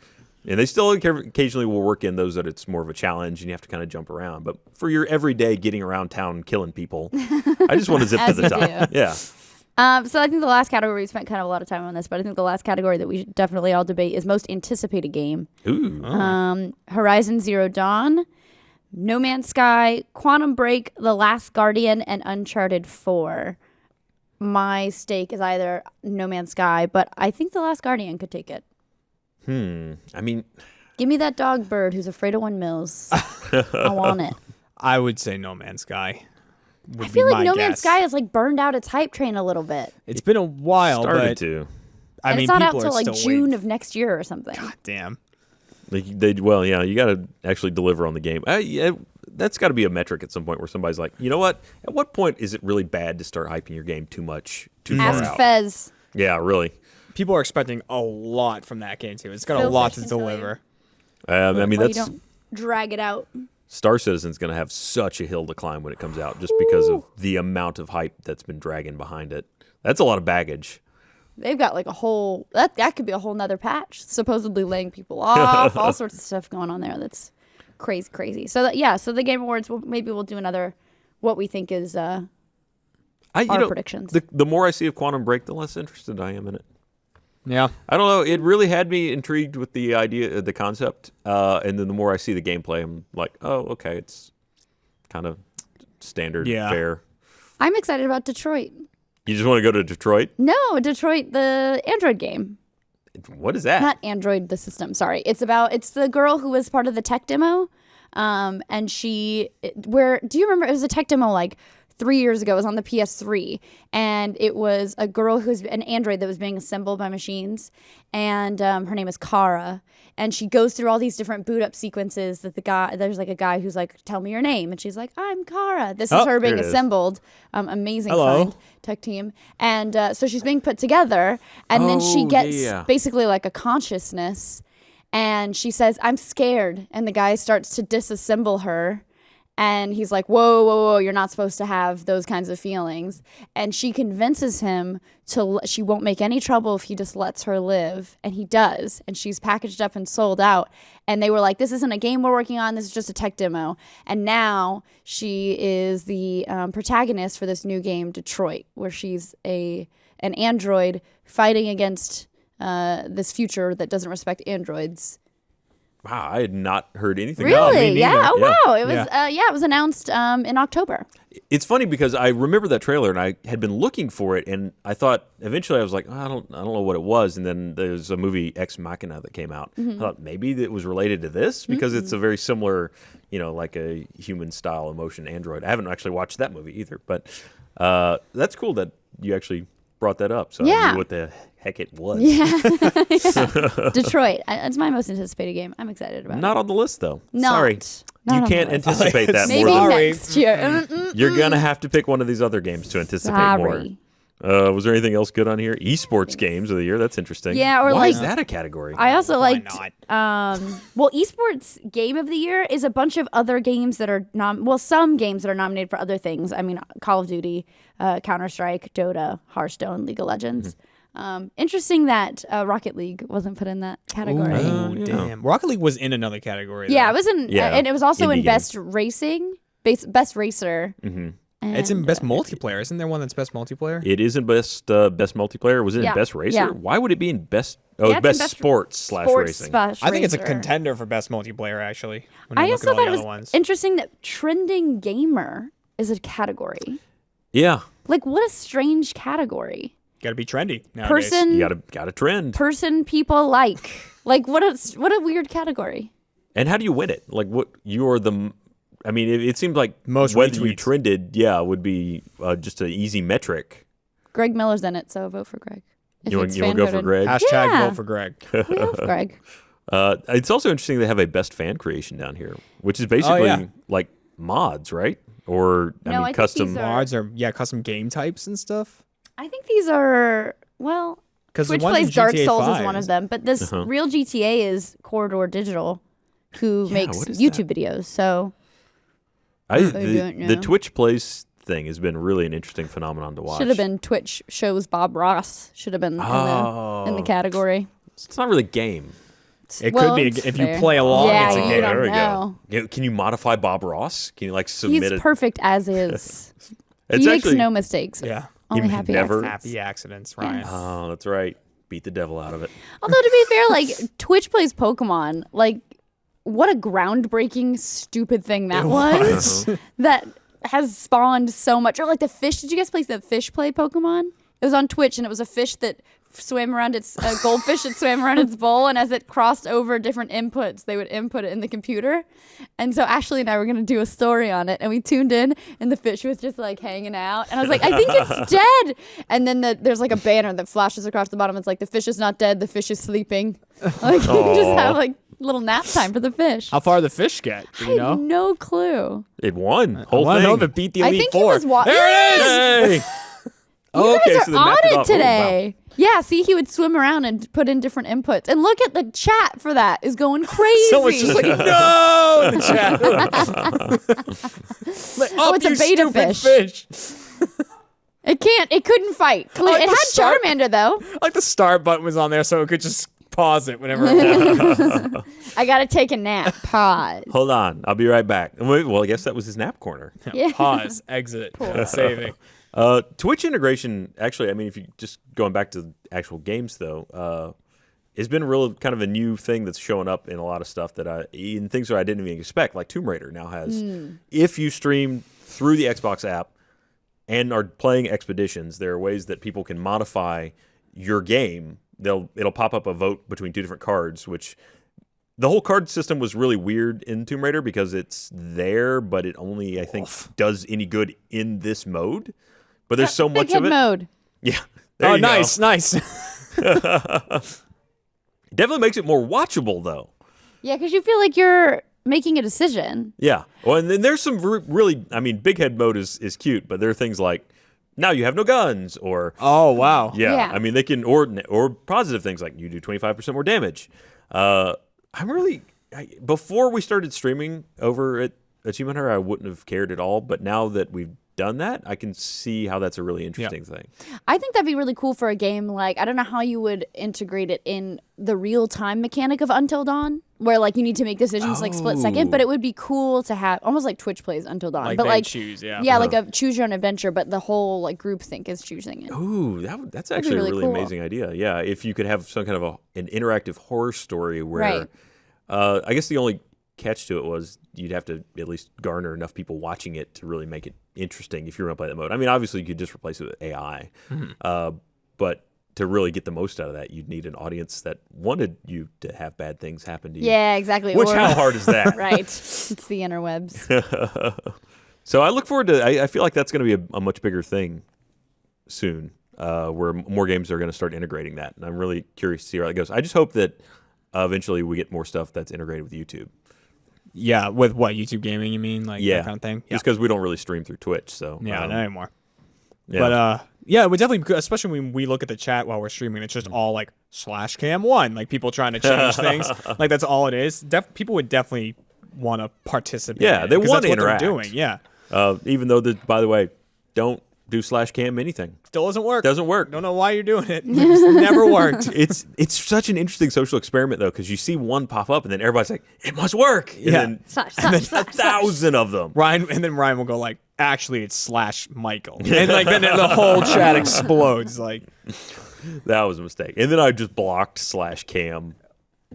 And they still occasionally will work in those that it's more of a challenge and you have to kind of jump around. But for your everyday getting around town killing people, I just want to zip to As the you top. do. Yeah. So I think the last category, we spent kind of a lot of time on this, but I think the last category that we should definitely all debate is most anticipated game. Ooh. Horizon Zero Dawn, No Man's Sky, Quantum Break, The Last Guardian, and Uncharted 4. My stake is either No Man's Sky, but I think The Last Guardian could take it. I mean, Give me that dog bird who's afraid of windmills. I want it. I would say No Man's Sky. I feel like No Man's Sky has like burned out its hype train a little bit. It's been a while, started but to. I And mean, it's not out people till are like still June waiting. of next year or something. Damn. Well, yeah, you got to actually deliver on the game. That's got to be a metric at some point where somebody's like, you know what? At what point is it really bad to start hyping your game too much, too far Ask out? Fez. Yeah, really. People are expecting a lot from that game too. It's got a Phil lot Fish to can tell you. deliver. I mean, Why you that's don't drag it out. Star Citizen's going to have such a hill to climb when it comes out, just because of the amount of hype that's been dragging behind it. That's a lot of baggage. They've got like a whole that could be a whole nother patch, supposedly laying people off, all sorts of stuff going on there. That's crazy. So so the Game Awards, maybe we'll do another what we think is our predictions. The more I see of Quantum Break, the less interested I am in it. Yeah. I don't know. It really had me intrigued with the idea, the concept, and then the more I see the gameplay, I'm like, oh, okay, it's kind of standard fare. I'm excited about Detroit. You just want to go to Detroit? No, Detroit, the Android game. What is that? Not Android, the system. Sorry, it's the girl who was part of the tech demo, and do you remember? It was a tech demo like 3 years ago. It was on the PS3, and it was a girl who's an android that was being assembled by machines, and her name is Kara, and she goes through all these different boot up sequences that there's like a guy who's like, tell me your name, and she's like, I'm Kara. This is her being here it is. assembled. Amazing Hello. find, tech team, and so she's being put together, and then she gets basically like a consciousness, and she says, I'm scared, and the guy starts to disassemble her. And he's like, whoa, you're not supposed to have those kinds of feelings. And she convinces him she won't make any trouble if he just lets her live. And he does. And she's packaged up and sold out. And they were like, this isn't a game we're working on. This is just a tech demo. And now she is the protagonist for this new game, Detroit, where she's an android fighting against this future that doesn't respect androids. Wow, I had not heard anything. Really? me Yeah. neither. Oh, Yeah. wow. It was. It was announced in October. It's funny because I remember that trailer and I had been looking for it, and I thought eventually I was like, I don't know what it was. And then there's a movie Ex Machina that came out. I thought maybe it was related to this because it's a very similar, like a human style emotion android. I haven't actually watched that movie either, but that's cool that you actually brought that up. So I Yeah. knew what the heck it was. Yeah. Detroit. It's my most anticipated game. I'm excited about it. Not on the list though. Not. Sorry. Not You on the can't list. anticipate that Maybe more than Sorry. next year. you're gonna have to pick one of these other games to anticipate more. Sorry. Was there anything else good on here? Esports games of the year. That's interesting. Yeah, or why like- is that a category? I also Why liked. Esports game of the year is a bunch of other games that are some games that are nominated for other things. I mean, Call of Duty, Counter-Strike, Dota, Hearthstone, League of Legends. Interesting that Rocket League wasn't put in that category. Oh, yeah. damn. Rocket League was in another category. Yeah, though. it was in, Yeah, and it was also indie in game. Best Racing, Best Racer. It's in and, best multiplayer. Isn't there one that's best multiplayer? It is in best multiplayer. Was it Yeah, in best racer? yeah. Why would it be in best? Oh, Yeah, it's it's in best sports slash racing. I think it's a racer. contender for best multiplayer, actually. When I look also at all thought the it was other ones. interesting that trending gamer is a category. Yeah, Like, what a strange category. Gotta be trendy nowadays. Person, you gotta trend. people like. Like, what a weird category. And how do you win it? Like, what you're the? I mean, it seems like Most whether you retweets. trended, would be just an easy metric. Greg Miller's in it, so vote for Greg. If You want it's to go for fan-voted. Greg? Hashtag Yeah. vote for Greg. We love Greg. It's also interesting they have a best fan creation down here, which is basically yeah. like mods, right? Or No, I think custom. these are- Mods are custom game types and stuff. I think these are, well, Because Twitch Plays Dark Souls is one of them, but this real GTA is Corridor Digital, who makes what is YouTube videos. So don't the know. Twitch Plays thing has been really an interesting phenomenon to watch. should have been Twitch shows Bob Ross. Should have been in the category. It's not really a game. It Well, could be it's if you fair. play along. Yeah, it's a you game. don't There we know. go. Can you modify Bob Ross? Can you submit He's it? perfect as is. It's He makes actually- no mistakes. Yeah. Only He happy never- accidents. Happy accidents, Ryan. Oh, that's right. Beat the devil out of it. Although to be fair, like Twitch Plays Pokemon, like what a groundbreaking, stupid thing that was. That has spawned so much. Or like the fish. Did you guys play the fish play Pokemon? It was on Twitch, and it was a fish that swam around a goldfish that swam around its bowl, and as it crossed over different inputs, they would input it in the computer. And so Ashley and I were gonna do a story on it, and we tuned in, and the fish was just like hanging out, and I was like, I think it's dead. And then there's like a banner that flashes across the bottom. It's like, the fish is not dead, the fish is sleeping. Like you just have like little nap time for the fish. How far the fish get? Do I you have know? no clue. It won. I Whole want to thing. know if it beat the I Elite think he Four. was There it is! Hey. You guys so are they on mapped it off. Oh, wow. today. Yeah, see, he would swim around and put in different inputs. And look at the chat for that is going crazy. Someone's just like, no! in the chat. Like, Oh, up, it's a you beta stupid fish. It couldn't fight. like It the had start- Charmander, though. Like the start button was on there so it could just pause it whenever it wanted. I got to take a nap. Pause. Hold on. I'll be right back. Well, I guess that was his nap corner. Yeah. Pause, exit, saving. Twitch integration, actually, I mean, if you just going back to actual games, though, it's been real kind of a new thing that's showing up in a lot of stuff in things that I didn't even expect. Like Tomb Raider now has, if you stream through the Xbox app and are playing Expeditions, there are ways that people can modify your game. It'll pop up a vote between two different cards, which the whole card system was really weird in Tomb Raider because it's there, but it only, I think, does any good in this mode. But there's so much Big head of it. mode. Yeah. There Oh, you go. nice. Definitely makes it more watchable, though. Yeah, because you feel like you're making a decision. Yeah. Well, and then there's some really, I mean, big head mode is cute, but there are things like, now you have no guns, or Oh, wow. I mean, they can, or positive things like you do 25% more damage. Before we started streaming over at Achievement Hunter, I wouldn't have cared at all, but now that we've done that, I can see how that's a really interesting thing. I think that'd be really cool for a game like, I don't know how you would integrate it in the real-time mechanic of Until Dawn, where like you need to make decisions like split second, but it would be cool to have, almost like Twitch Plays Until Dawn. Like but they like choose, like a choose your own adventure, but the whole like group think is choosing it. Ooh, that's be actually really a really cool. amazing idea. Yeah, if you could have some kind of an interactive horror story where Right. I guess the only catch to it was you'd have to at least garner enough people watching it to really make it interesting if you were going to play that mode. I mean, obviously you could just replace it with AI, but to really get the most out of that, you'd need an audience that wanted you to have bad things happen to you. Yeah, exactly. Which, how hard is that? Right. It's the interwebs. So I look forward to. I feel like that's going to be a much bigger thing soon, where more games are going to start integrating that, and I'm really curious to see how that goes. I just hope that eventually we get more stuff that's integrated with YouTube. Yeah, with what, YouTube gaming, you mean? Like that kind of thing? Yeah. Just because we don't really stream through Twitch, so Yeah, not anymore. Yeah. But yeah, we definitely, especially when we look at the chat while we're streaming, it's just all like /cam1, like people trying to change things. Like that's all it is. People would definitely want to participate. Yeah, they want to interact. Doing. Yeah. Even though, by the way, don't do /cam anything. Still doesn't work. Doesn't work. Don't know why you're doing it. It's never worked. It's such an interesting social experiment though, because you see one pop up and then everybody's like, "It must work." And Yeah. then, Slash, and then slash, a slash. 1,000 of them. Ryan will go like, actually, it's /Michael, and like then the whole chat explodes. Like That was a mistake. And then I just blocked /cam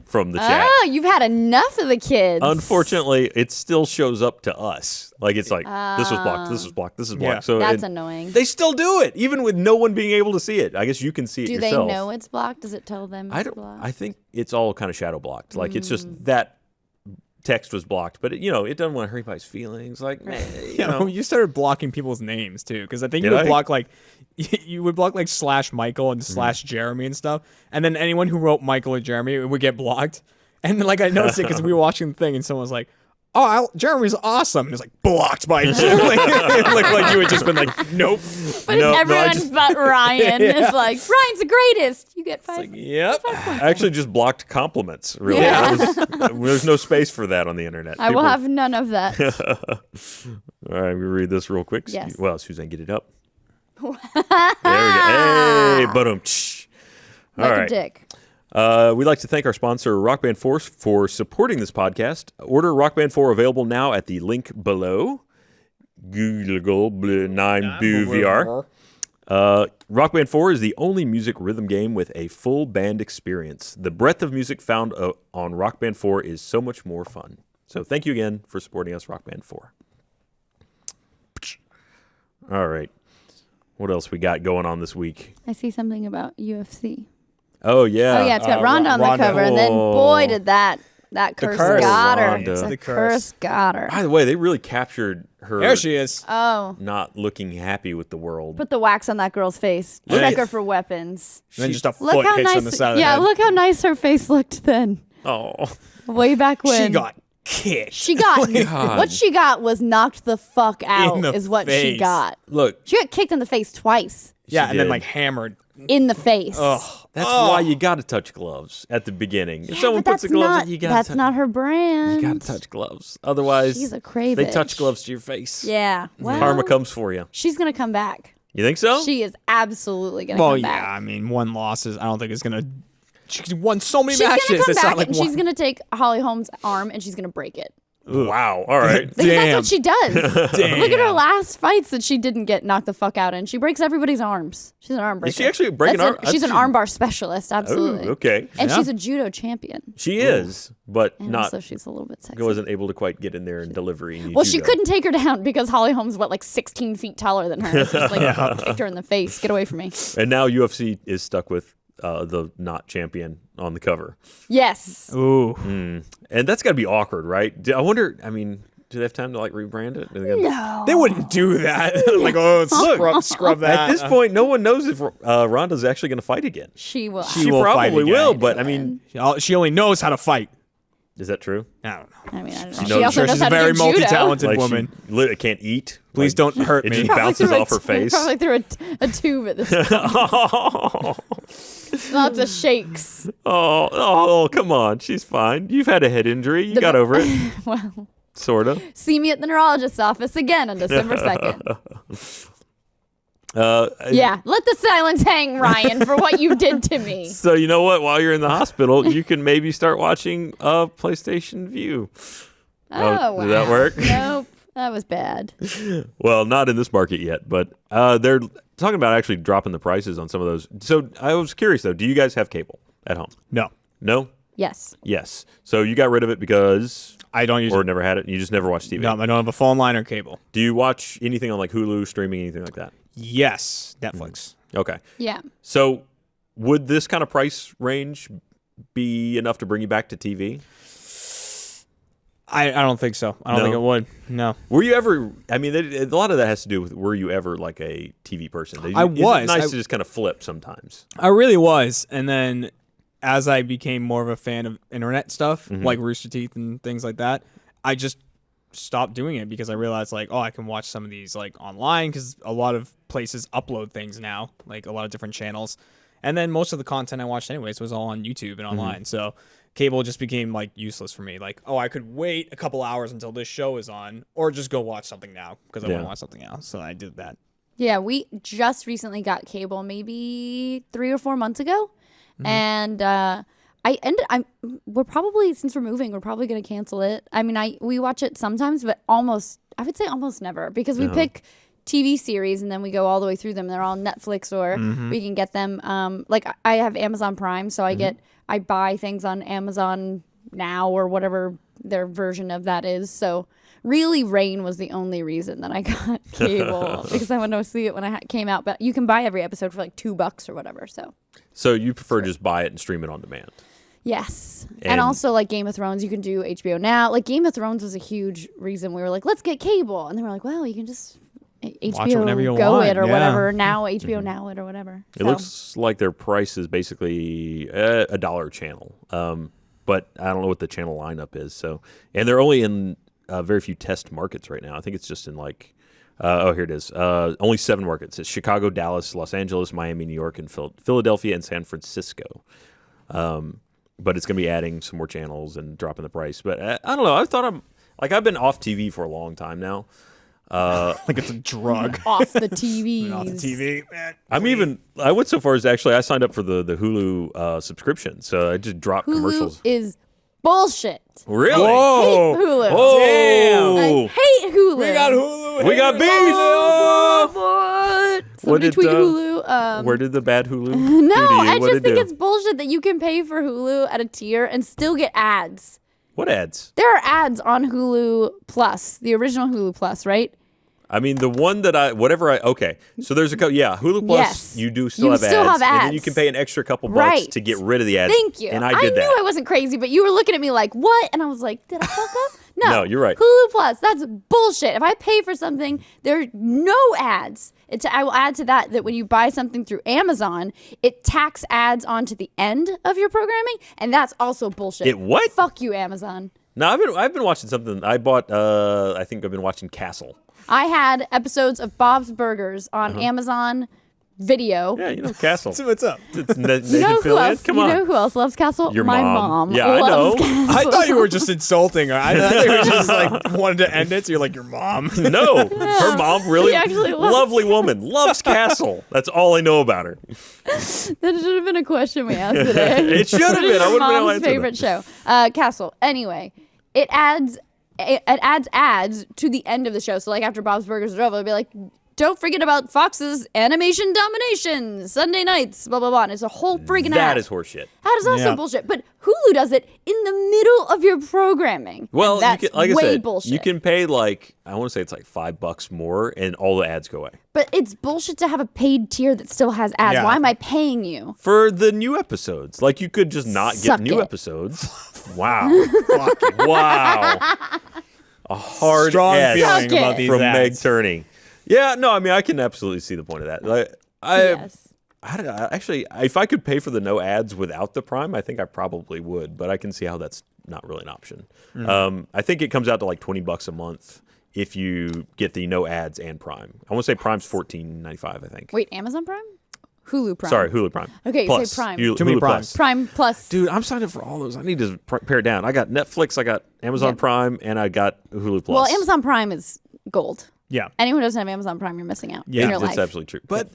from the chat. Oh, you've had enough of the kids. Unfortunately, it still shows up to us. Like it's like this was blocked, this was blocked, this is blocked. Yeah. So That's annoying. They still do it, even with no one being able to see it. I guess you can see it Do yourself. they know it's blocked? Does it tell them I it's don't. blocked? I think it's all kind of shadow blocked. Like it's just that text was blocked, but it doesn't want to hurt anybody's feelings. Like you started blocking people's names too, because I think Did you would I? block like you would block like /Michael and /Jeremy and stuff, and then anyone who wrote Michael or Jeremy would get blocked. And like I noticed it because we were watching the thing, and someone was like, "Oh, Jeremy's awesome," and it's like blocked by Jeremy. like you had just been like, "Nope." But it's everyone but Ryan. It's like, Ryan's the greatest. You get 5. Yep. I actually just blocked compliments. Really, Yeah. There's no space for that on the internet. I will People- have none of that. All right, we read this real quick. Yes. Well, Suzanne, get it up. There we go. Hey, boom. All Like a right. dick. We'd like to thank our sponsor, Rock Band 4, for supporting this podcast. Order Rock Band 4 available now at the link below. Google 9 Boo VR. Rock Band 4 is the only music rhythm game with a full band experience. The breadth of music found on Rock Band 4 is so much more fun. So thank you again for supporting us, Rock Band 4. All right. What else we got going on this week? I see something about UFC. Oh, yeah. Oh, yeah, it's got Ronda on the Ronda. cover. And then, boy, did that curse got her. Ronda. The The curse got her. By the way, they really captured her There she is. Oh, not looking happy with the world. put the wax on that girl's face. Look Check at- her for weapons. And then just a Look foot how hits nice. on the side of the Yeah, head. look how nice her face looked then. Oh. Way back when. She got kicked. She got God. what she got was knocked the fuck out. In the Is what she face. got. Look, She got kicked in the face twice. Yeah, She and then did. like hammered. In the face. Ugh. that's why you got to touch gloves at the beginning. If Yeah, someone but puts the that's gloves not, on, you got that's to not her brand. You got to touch gloves. Otherwise, She's a crave they bitch. touch gloves to your face. Yeah. Well, Karma comes for you. she's gonna come back. You think so? She is absolutely gonna Well, come yeah. back. I mean, one loss is. I don't think it's gonna. She's won so many She's matches. gonna come It's back not like and one. she's gonna take Holly Holm's arm and she's gonna break it. Wow. All right. Because that's what she does. Damn. Look at her last fights that she didn't get knocked the fuck out in. She breaks everybody's arms. She's an arm breaker. Is she actually breaking That's arm? She's an armbar specialist, absolutely. Oh, okay. And Yeah. she's a judo champion. She is, but And not. also she's a little bit sexy. Wasn't able to quite get in there and deliver. Well, she couldn't take her down because Holly Holm's like 16 feet taller than her. So she's like kicked her in the face. Get away from me. And now UFC is stuck with the not champion on the cover, Yes. Ooh. and that's got to be awkward, right? I wonder. I mean, do they have time to like rebrand it? No. They wouldn't do that. Like, oh, scrub that. At this point, no one knows if Ronda's actually going to fight again. She will. She will fight probably again. will, but I mean, She only knows how to fight. is that true? I don't know. I mean, I don't know. knows- She also Sure, knows she's how a to very do judo. multi-talented Like woman. she literally can't eat. Please Like, don't hurt It me. just Probably bounces through off her face. Probably through a tube at this point. Lots of shakes. Oh, come on. She's fine. You've had a head injury. You got over it. Well, Sort of. see me at the neurologist's office again on December 2nd. Yeah, let the silence hang, Ryan, for what you did to me. So you know what? While you're in the hospital, you can maybe start watching PlayStation View. Oh, Did that wow. work? Nope, that was bad. Well, not in this market yet, but they're talking about actually dropping the prices on some of those. So I was curious, though. Do you guys have cable at home? No. No? Yes. Yes. So you got rid of it because I don't use or it. never had it. You just never watched TV. No, I don't have a phone line or cable. Do you watch anything on like Hulu, streaming, anything like that? Yes, Netflix. Okay. Yeah. So would this kind of price range be enough to bring you back to TV? I don't think so. I don't think it would. No. Were you ever? I mean, a lot of that has to do with were you ever like a TV person? I was. It's nice to just kind of flip sometimes. I really was. And then as I became more of a fan of internet stuff, like Rooster Teeth and things like that, I just stopped doing it because I realized like, oh, I can watch some of these like online because a lot of places upload things now, like a lot of different channels. And then most of the content I watched anyways was all on YouTube and online. So cable just became like useless for me. Like, oh, I could wait a couple hours until this show is on or just go watch something now because I want to watch something else. So I did that. Yeah, we just recently got cable maybe 3 or 4 months ago. And we're probably, since we're moving, we're probably going to cancel it. I mean, we watch it sometimes, but I would say almost never because we pick TV series and then we go all the way through them. They're all Netflix or we can get them. Like I have Amazon Prime, so I buy things on Amazon Now or whatever their version of that is. So really, Rain was the only reason that I got cable because I wanted to see it when it came out. But you can buy every episode for like $2 or whatever. So you prefer just buy it and stream it on demand? Yes. And also like Game of Thrones, you can do HBO Now. Like Game of Thrones was a huge reason we were like, let's get cable. And they were like, well, you can just watch it whenever you HBO Go want. it or Yeah. whatever. Now HBO Now it or whatever. It looks like their price is basically $1 a channel. But I don't know what the channel lineup is. So, and they're only in very few test markets right now. I think it's just in like, here it is. Only 7 markets. It's Chicago, Dallas, Los Angeles, Miami, New York, and Philadelphia and San Francisco. But it's going to be adding some more channels and dropping the price. But I don't know. I've been off TV for a long time now. Like it's a drug. Off the TV. Off the TV, man. I went so far as I signed up for the Hulu subscription. So I just dropped commercials. Hulu is bullshit. Really? Whoa. I hate Hulu. Oh, I hate Hulu. We got Hulu. We got beef. What? Somebody did, tweet Hulu. Where did the bad Hulu? No, I What'd just it think do? it's bullshit that you can pay for Hulu at a tier and still get ads. What ads? There are ads on Hulu Plus, the original Hulu Plus, right? I mean, the one that okay. So there's Hulu Plus, Yes. you do still You have still ads. have And then ads. you can pay an extra couple bucks Right. to get rid of the ads. Thank you. And I did that. knew I wasn't crazy, but you were looking at me like, what? And I was like, did I fuck up? No, you're right. Hulu Plus, that's bullshit. If I pay for something, there are no ads. I will add to that when you buy something through Amazon, it tacks ads onto the end of your programming, and that's also bullshit. It what? Fuck you, Amazon. No, I've been watching something. I bought. I think I've been watching Castle. I had episodes of Bob's Burgers on Amazon Video. Yeah, you know Castle. So what's up? It's You know who else? Come on. You know who else loves Castle? Your My mom. mom. Yeah, I loves know. Castle. I thought you were just insulting her. I thought you were just like wanted to end it. So you're like your mom. No, her mom really She actually loves lovely woman, loves Castle. That's all I know about her. That should have been a question we asked today. It should have What is been. I your wouldn't be able to mom's answer favorite show? Castle. Anyway, it adds ads to the end of the show. So like after Bob's Burgers is over, it'll be like, don't forget about Fox's Animation Domination Sunday nights, blah blah blah. And it's a whole friggin' ad. That is horseshit. That is also Yeah. bullshit. But Hulu does it in the middle of your programming. Well, and that's you can, like way I said, bullshit. you can pay like I want to say it's like $5 more, and all the ads go away But it's bullshit to have a paid tier that still has ads. Yeah. Why am I paying you? for the new episodes. Like you could just not Suck get new it. episodes. Wow, wow, a hard Strong edge feeling Suck about it. these from Meg ads. Turney. Yeah, no, I mean I can absolutely see the point of that. Like, Yes. Actually, if I could pay for the no ads without the Prime, I think I probably would. But I can see how that's not really an option. I think it comes out to like $20 a month if you get the no ads and Prime. I want to say Prime's $14.95. I think. Wait, Amazon Prime? Hulu Prime. Sorry, Hulu Prime. Okay, you Plus. say Prime. Hulu Too many Plus. Primes. Prime Plus. Dude, I'm signed up for all those. I need to pare down. I got Netflix, I got Amazon Yep. Prime, and I got Hulu Plus. Well, Amazon Prime is gold. Yeah. Anyone who doesn't have Amazon Prime, you're missing out Yeah, in your that's life. absolutely true. But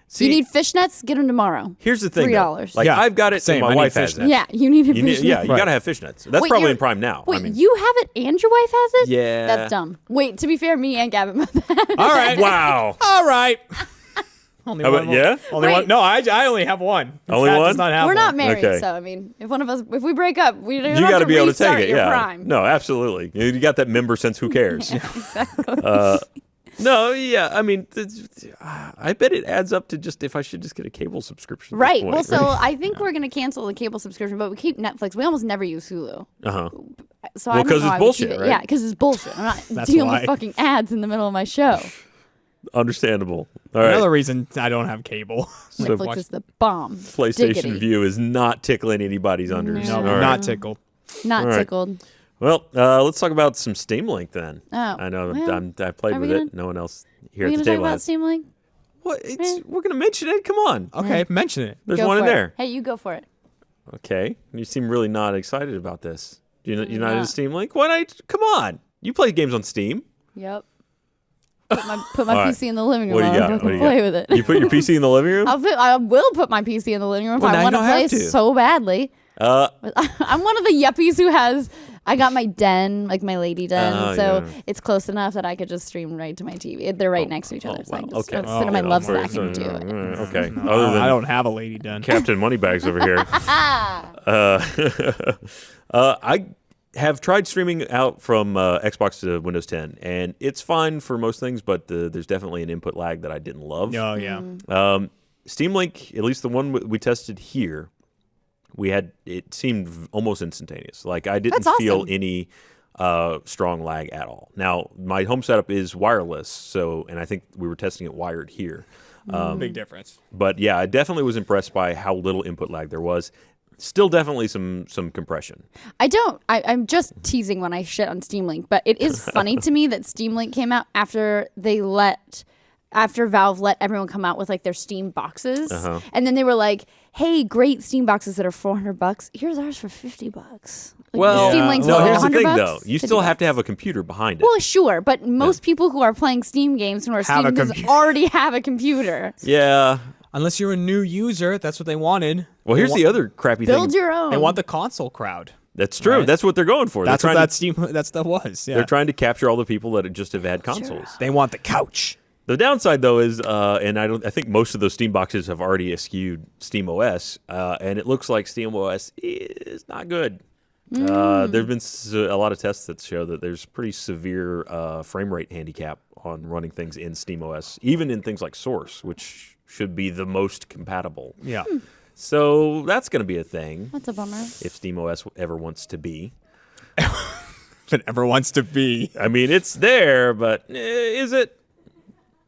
see, You need fishnets? Get them tomorrow. here's the thing. though. $3. Like Yeah, I've got it, same. and I my need wife has fishnets. it. Yeah, you need a You need, fishnet. yeah, you Right. gotta have fishnets. That's Wait, probably you're- in Prime now. Wait, I mean, you have it and your wife has it? Yeah. That's dumb. Wait, to be fair, me and Gavin have that. All right. wow. All right. Only How one. about, yeah? Only Wait. one. No, I only have one. Only Pat one? Does not have We're one. not married, Okay. so I mean, if we break up, we don't You have got to be able to restart take it. your Yeah. prime. No, absolutely. You got that member sense. Who cares? No, yeah. I mean, I bet it adds up to just if I should just get a cable subscription. At this Right. point, Well, so I think we're gonna cancel the cable subscription, but we keep Netflix. We almost never use Hulu. Uh-huh. So Well, I don't 'cause know it's why we keep bullshit, it. right? Yeah, because it's bullshit. I'm not That's dealing why. with fucking ads in the middle of my show. Understandable. All right. Another reason I don't have cable. So Netflix is the bomb. PlayStation Diggity. View is not tickling anybody's unders. No, All right. not tickled. Not All right. tickled. Well, let's talk about some Steam Link then. Oh, I know well, I played are we with gonna- it. No one else here Are we at the gonna talk table about has. Steam Link? What? We're going to mention it. Come on. Okay, mention it. There's Go one in for it. there. Hey, you go for it. Okay. You seem really not excited about this. You're not not. into Steam Link? Why not? Come on. You play games on Steam. Yep. Put my All right. PC in the living room. What do you while I got? What fucking do you play got? with it. You put your PC in the living room? I will put my PC in the living room if Well, now I you want to don't play have to. so badly. Uh, I'm one of the yuppies who has. I got my den, like my lady den, Oh, so yeah. it's close enough that I could just stream right to my TV. They're right next to each other, so I can just okay. sit in my Oh, love okay. stack and do it. Okay. No, Other than I don't have a lady done. Captain Moneybags over here. I have tried streaming out from Xbox to Windows 10, and it's fine for most things, but there's definitely an input lag that I didn't love. Oh yeah. Steam Link, at least the one we tested here, it seemed almost instantaneous. Like I didn't That's feel awesome. any strong lag at all. Now my home setup is wireless, and I think we were testing it wired here. Big difference. But yeah, I definitely was impressed by how little input lag there was. Still definitely some compression. I'm just teasing when I shit on Steam Link, but it is funny to me that Steam Link came out after Valve let everyone come out with like their Steam boxes, and then they were like, "Hey, great Steam boxes that are $400. Here's ours for $50." Like, Well, Steam Link's no, what, here's the thing $100? though. You still have to have a computer behind it. Well, sure, but most people who are playing Steam games who are Have a Steam users computer. already have a computer. Yeah. Unless you're a new user, that's what they wanted. Well, here's the other crappy Build thing. your own. They want the console crowd. That's true. Right. That's what they're going for. That's they're what trying that stuff was. Yeah. They're trying to capture all the people that just have had consoles. They want the couch. The downside, though, is, and I think most of those Steam boxes have already eschewed Steam OS, and it looks like Steam OS is not good. There've been a lot of tests that show that there's pretty severe frame rate handicap on running things in Steam OS, even in things like Source, which should be the most compatible. Yeah. So that's going to be a thing That's a bummer. if Steam OS ever wants to be. If it ever wants to be. I mean, it's there, but is it?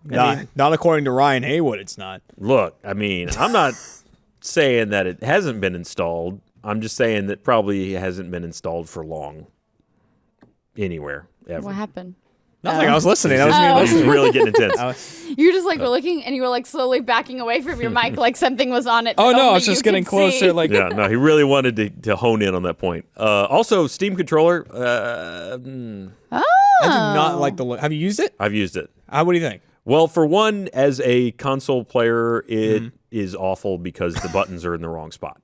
Not according to Ryan Haywood, it's not. Look, I mean, I'm not saying that it hasn't been installed. I'm just saying that probably hasn't been installed for long anywhere ever. What happened? Nothing. I was listening. I was This being is really getting intense. You just like were looking and you were like slowly backing away from your mic like something was on it. Oh that no, I only was just you getting could closer. see. Like Yeah, no, he really wanted to hone in on that point. Also, Steam controller, I do not like the look. Have you used it? I've used it. What do you think? Well, for one, as a console player, it is awful because the buttons are in the wrong spot.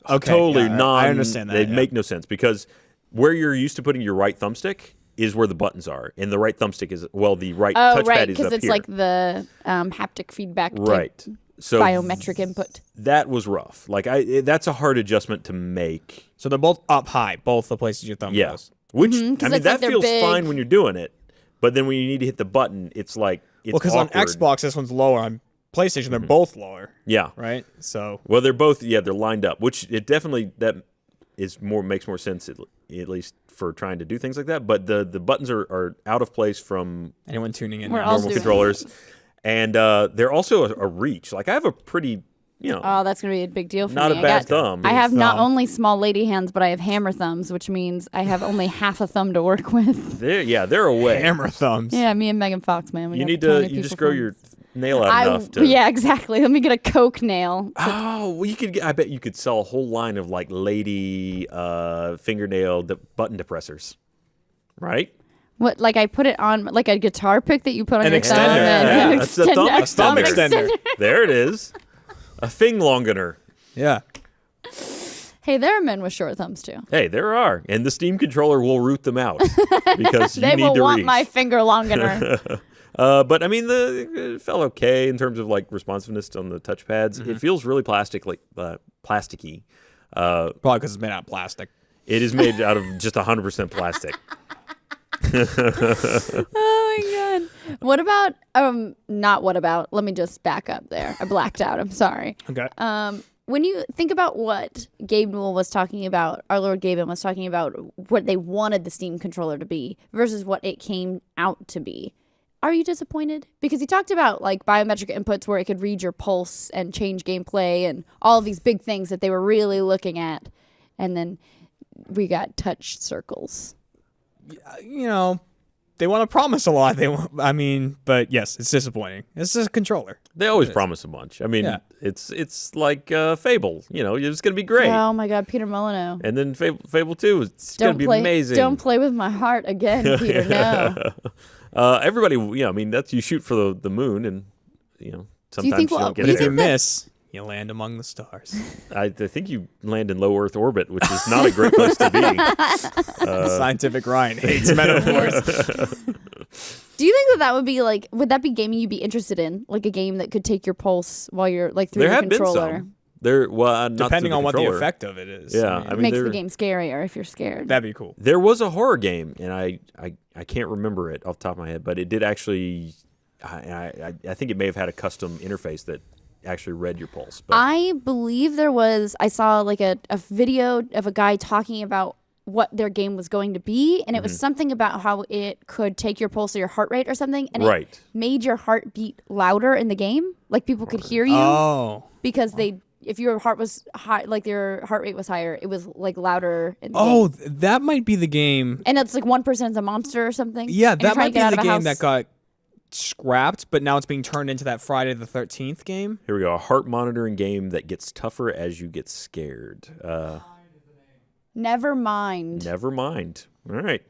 Okay, Totally yeah, non. I understand that. They yeah. make no sense because where you're used to putting your right thumbstick is where the buttons are, and the right thumbstick is the right Oh, touchpad right, is because up it's here. like the haptic feedback type Right. So biometric input. that was rough. Like that's a hard adjustment to make. So they're both up high, both the places your thumb Yeah. goes. Which 'cause I mean it's like that they're feels big. fine when you're doing it, but then when you need to hit the button, it's like it's Well, because on awkward. Xbox this one's lower. On PlayStation they're both lower, Yeah. right? So Well, they're both they're lined up, which it definitely makes more sense at least for trying to do things like that. But the buttons are out of place from anyone tuning in, We're now? all normal doing controllers, and they're also a reach. Like I have a pretty Oh, that's gonna be a big deal for Not me. a bad thumb. I have not Thumb. only small lady hands, but I have hammer thumbs, which means I have only half a thumb to work with. they're away. hammer thumbs. Yeah, me and Megan Fox, man. We You got need plenty to of you people just grow thumbs. your nail out enough to. Yeah, exactly. Let me get a Coke nail. Oh, well, I bet you could sell a whole line of like lady fingernail button depressors, right? What, like I put it on like a guitar pick that you put on An your thumb? extender. and Yeah, an that's a thumb extender- Thumb extender. extender. There it is, a thing longener. Yeah. Hey, there are men with short thumbs too. Hey, there are, and the Steam controller will root them out because you They need will to want reach. my finger longener. But I mean, it felt okay in terms of like responsiveness on the touchpads. It feels really plasticky. Probably because it's made out of plastic. It is made out of just 100% plastic. Oh my god. What about not what about? Let me just back up there. I blacked out. I'm sorry. Okay. When you think about what Gabe Newell was talking about, our Lord Gaben was talking about what they wanted the Steam controller to be versus what it came out to be. Are you disappointed? Because he talked about like biometric inputs where it could read your pulse and change gameplay and all of these big things that they were really looking at. And then we got touch circles. You know, they want to promise a lot. But yes, it's disappointing. It's just a controller. They always promise a bunch. I mean, it's like Fable. You know, it's going to be great. Oh my god, Peter Molyneux. And then Fable 2 is going to be amazing. Don't play with my heart again, Peter. No. Everybody, I mean, that's you shoot for the moon, and sometimes you don't get But if there. you miss, you land among the stars. I think you land in low Earth orbit, which is not a great place to be. Scientific Ryan hates metaphors. Do you think that would be like? Would that be gaming you'd be interested in? Like a game that could take your pulse while you're like through There the have controller. been some. Not Depending to on what the controller. effect of it is. Yeah, I mean, Makes the game scarier if you're scared. that'd be cool. There was a horror game, and I can't remember it off the top of my head, but it did actually. I think it may have had a custom interface that actually read your pulse. But I believe there was. I saw like a video of a guy talking about what their game was going to be, and it was something about how it could take your pulse or your heart rate or something, and it made your heart beat louder in the game, like people could hear you because if your heart was high, like your heart rate was higher, it was like louder in the game. That might be the game. And it's like 1% is a monster or something. Yeah, and you're that trying might to be get out the of a game house. that got scrapped, but now it's being turned into that Friday the 13th game. Here we go. A heart monitoring game that gets tougher as you get scared. Never mind. Never mind. All right.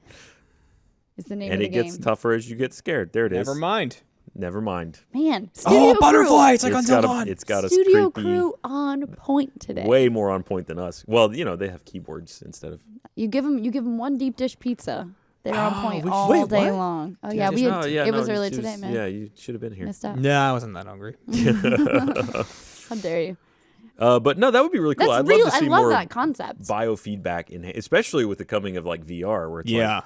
Is the name And of it the game. gets tougher as you get scared. There it is. Never mind. Never mind. Man, Studio Butterfly! It's Crew. like It's Until got Dawn. it's got a Studio creepy, Crew on point today. way more on point than us. Well, they have keyboards instead of. You give them one deep dish pizza. They're on point we- all wait, day what? long. Oh Yeah, yeah, it was early today, man. Yeah, you should have been here. Missed out. Yeah, I wasn't that hungry. How dare you? But no, that would be really cool. That's I'd real. love to see I love more that concept. biofeedback, especially with the coming of like VR, where it's Yeah.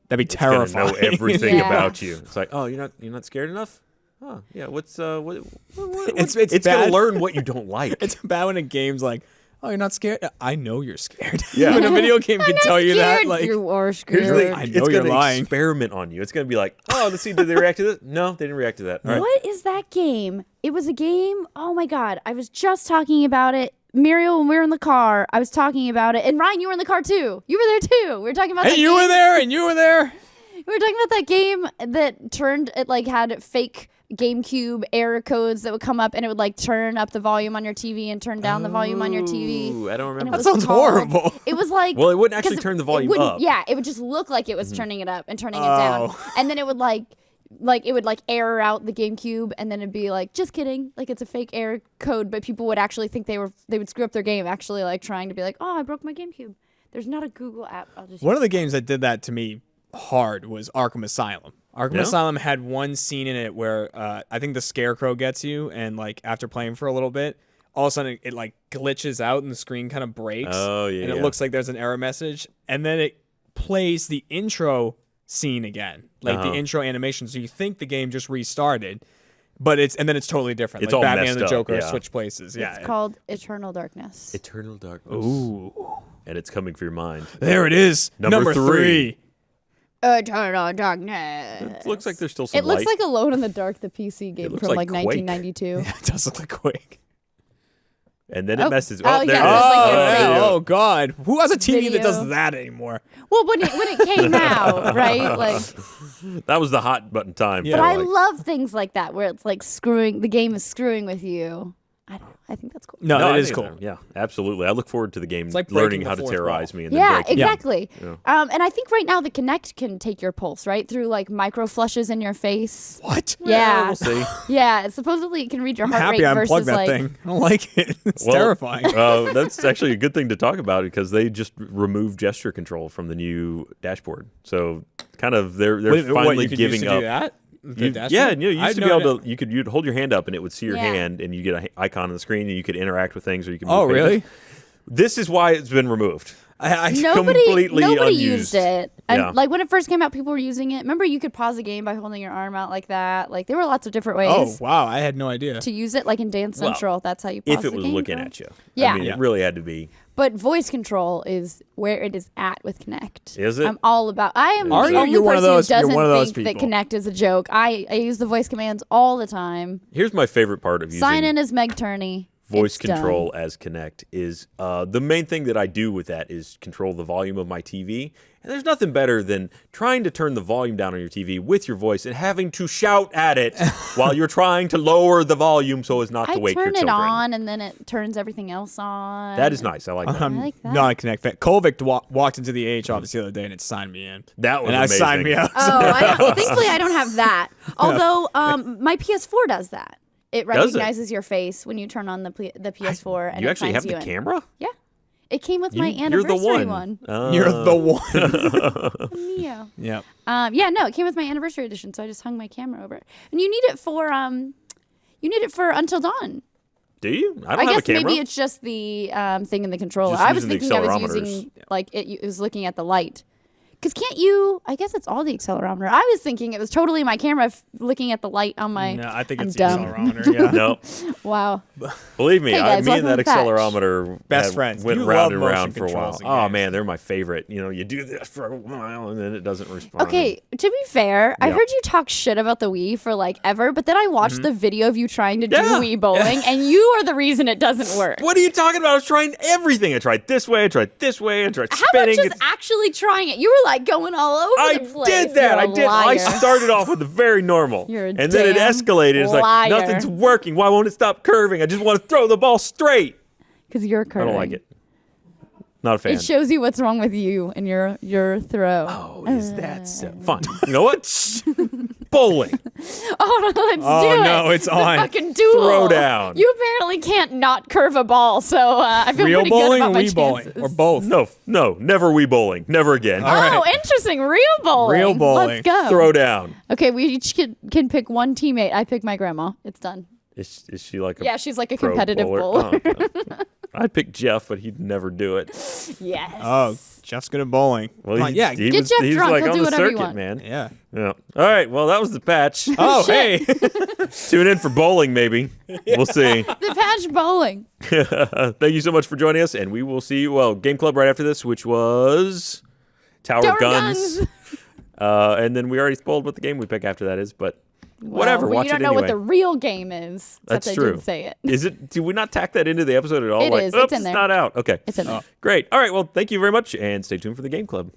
That'd be it's gonna terrifying. know everything Yeah. about you. It's like, oh, you're not scared enough. Oh, yeah. What's It's it's gonna bad. learn what you don't like. It's bad when a game's like, oh, you're not scared? I know you're scared. Yeah. When a video game can tell you that, Scared. like, You are scared. Here's the thing, I know it's you're gonna lying. experiment on you. It's gonna be like, oh, let's see, did they react to this? No, they didn't react to that. All right. What is that game? It was a game. Oh my god! I was just talking about it. Muriel, when we were in the car, I was talking about it, and Ryan, you were in the car too. You were there too. We were talking about. hey, that you game. were there, and you were there. We were talking about that game that turned it like had fake GameCube error codes that would come up, and it would like turn up the volume on your TV and turn down the volume on your TV. Ooh, I don't And it remember. was That sounds called- horrible. It was like Well, it wouldn't actually 'cause turn the it volume wouldn't- up. Yeah, it would just look like it was turning it up and turning it Oh. down, and then it would like it would like error out the GameCube, and then it'd be like, just kidding, like it's a fake error code, but people would actually think they would screw up their game, actually like trying to be like, oh, I broke my GameCube. There's not a Google app. I'll just One of the games that did that to me hard was Arkham Asylum. Arkham Yeah? Asylum had one scene in it where I think the Scarecrow gets you, and like after playing for a little bit, all of a sudden it like glitches out and the screen kind of breaks. Oh, yeah, and it yeah. looks like there's an error message, and then it plays the intro scene again, like the intro animation. So you think the game just restarted, but then it's totally different. It's like all Batman messed and the up, Joker yeah. switch places. Yeah, It's called Eternal Darkness. Eternal Darkness. Ooh, And it's coming for your mind. there it is. Number three. Eternal Darkness. It looks like there's still some It looks light. like Alone in the Dark, the PC game looks from like like Quake. 1992. Yeah, it does look like Quake. And then it messes. Oh, there yeah, it is. it's like Oh, a yeah. fake Oh God! Who has a TV that does video. that anymore? Well, when it came out, right? Like, That was the hot button time. Yeah. but I like- love things like that where it's like the game is screwing with you. I don't know. I think that's cool. No, No, it I is think cool. that- Yeah, absolutely. I look forward to the game like breaking learning the how to fourth terrorize wall. me and then Yeah, breaking it. exactly. Yeah. And I think right now the Kinect can take your pulse, right? Through like micro flushes in your face. What? Yeah. We'll see. Yeah, supposedly it can read your I'm heart happy rate I versus unplugged that like thing. I don't like it. It's Well, terrifying. That's actually a good thing to talk about because they just removed gesture control from the new dashboard. So kind of they're Wait, finally what, you could use giving to up. do that? The dashboard? Yeah, you I used had to be no able to. You'd hold your hand up and it would see your Yeah. hand, and you get an icon on the screen, and you could interact with things, or you could. Oh, move pages. really? This is why it's been removed. completely Nobody unused. used it. And Yeah. like when it first came out, people were using it. Remember, you could pause a game by holding your arm out like that. Like there were lots of different ways Oh, wow. I had no idea. to use it. Like in Dance Well, Central, that's how you pause If it the was game. looking at you, Yeah. I mean, Yeah. it really had to be. But voice control is where it is at with Kinect. Is it? I'm all about. I am Are the you? only You're one of person those- who you're doesn't one of those think that people. Kinect is a joke. I use the voice commands all the time. Here's my favorite part of using Sign in as Meg Turney. voice It's done. control as Kinect is the main thing that I do with that is control the volume of my TV. And there's nothing better than trying to turn the volume down on your TV with your voice and having to shout at it while you're trying to lower the volume so as not to I wake your turn children. it on and then it turns everything else on. That is nice. I like that. I'm like that. not a Connect fan. Colvic walked into the AH office the other day and it signed me in. That was and amazing. I signed me up. Oh, thankfully I don't have that. Although my PS4 does that. It Does it? recognizes your face when you turn on the PS4 and You it actually have signs the you in. camera? Yeah. It came with my You're the anniversary one. one. You're the one. Neo. Yep. Yeah, no, it came with my anniversary edition, so I just hung my camera over it. And you need it for Until Dawn. Do you? I I don't have a guess camera. maybe it's just the thing in the controller. Just I was using the thinking I was accelerometers. using like it was looking at the light. Because can't you? I guess it's all the accelerometer. I was thinking it was totally my camera looking at the light on my. No, I think I'm it's the dumb. accelerometer. Yeah. No. Wow. Believe me, Hey guys, me and welcome that to the patch. accelerometer Best friends. went You round love and motion round for a while. controls in Oh games. man, they're my favorite. You do this for a while and then it doesn't respond. Okay, to be fair, I Yeah. heard you talk shit about the Wii for like ever, but then I watched the video of you trying to do Yeah. Wii bowling, and you are the reason it doesn't work. What are you talking about? I was trying everything. I tried this way. I tried this way. I tried How about spinning. just It's- actually trying it? You were like going all over I the place. did that. You're a I did. I liar. started off with the very normal, You're a and then it damn escalated. It's like liar. nothing's working. Why won't it stop curving? I just want to throw the ball straight. Because you're I curving. don't like it. Not a fan. It shows you what's wrong with you and your throw. Oh, is that so fun? You know what? Bowling. Oh, no, let's Oh, do it. no, it's The on. fucking duel. Throw down. You apparently can't not curve a ball, so I feel Real pretty good bowling about or my Wii bowling? chances. Or both? No, never Wii bowling. Never again. All right. Oh, interesting. Real bowling. Real bowling. Let's go. Throw down. Okay, we each can pick one teammate. I pick my grandma. It's done. Is she like a Yeah, she's like a pro competitive bowler. Oh, okay. I'd pick Jeff, but he'd never do it. Yes. Oh, Jeff's good at bowling. Well, Come on, yeah. he Get was, Jeff he's drunk. like He'll on do the whatever you circuit, want. man. Yeah. Yeah. All right. Well, that was the patch. Oh, hey. Tune in for bowling, maybe. We'll see. The patch bowling. Thank you so much for joining us, and we will see you. Well, Game Club right after this, which was Tower of Tower Guns. Guns. And then we already spoiled what the game we pick after that is, but whatever. Well, watch you don't it know anyway. what the real game is. Except That's I true. didn't say it. Is it? Did we not tack that into the episode at all? It like, is. It's oops, in there. not out. Okay. It's in there. Great. All right. Well, thank you very much, and stay tuned for the Game Club.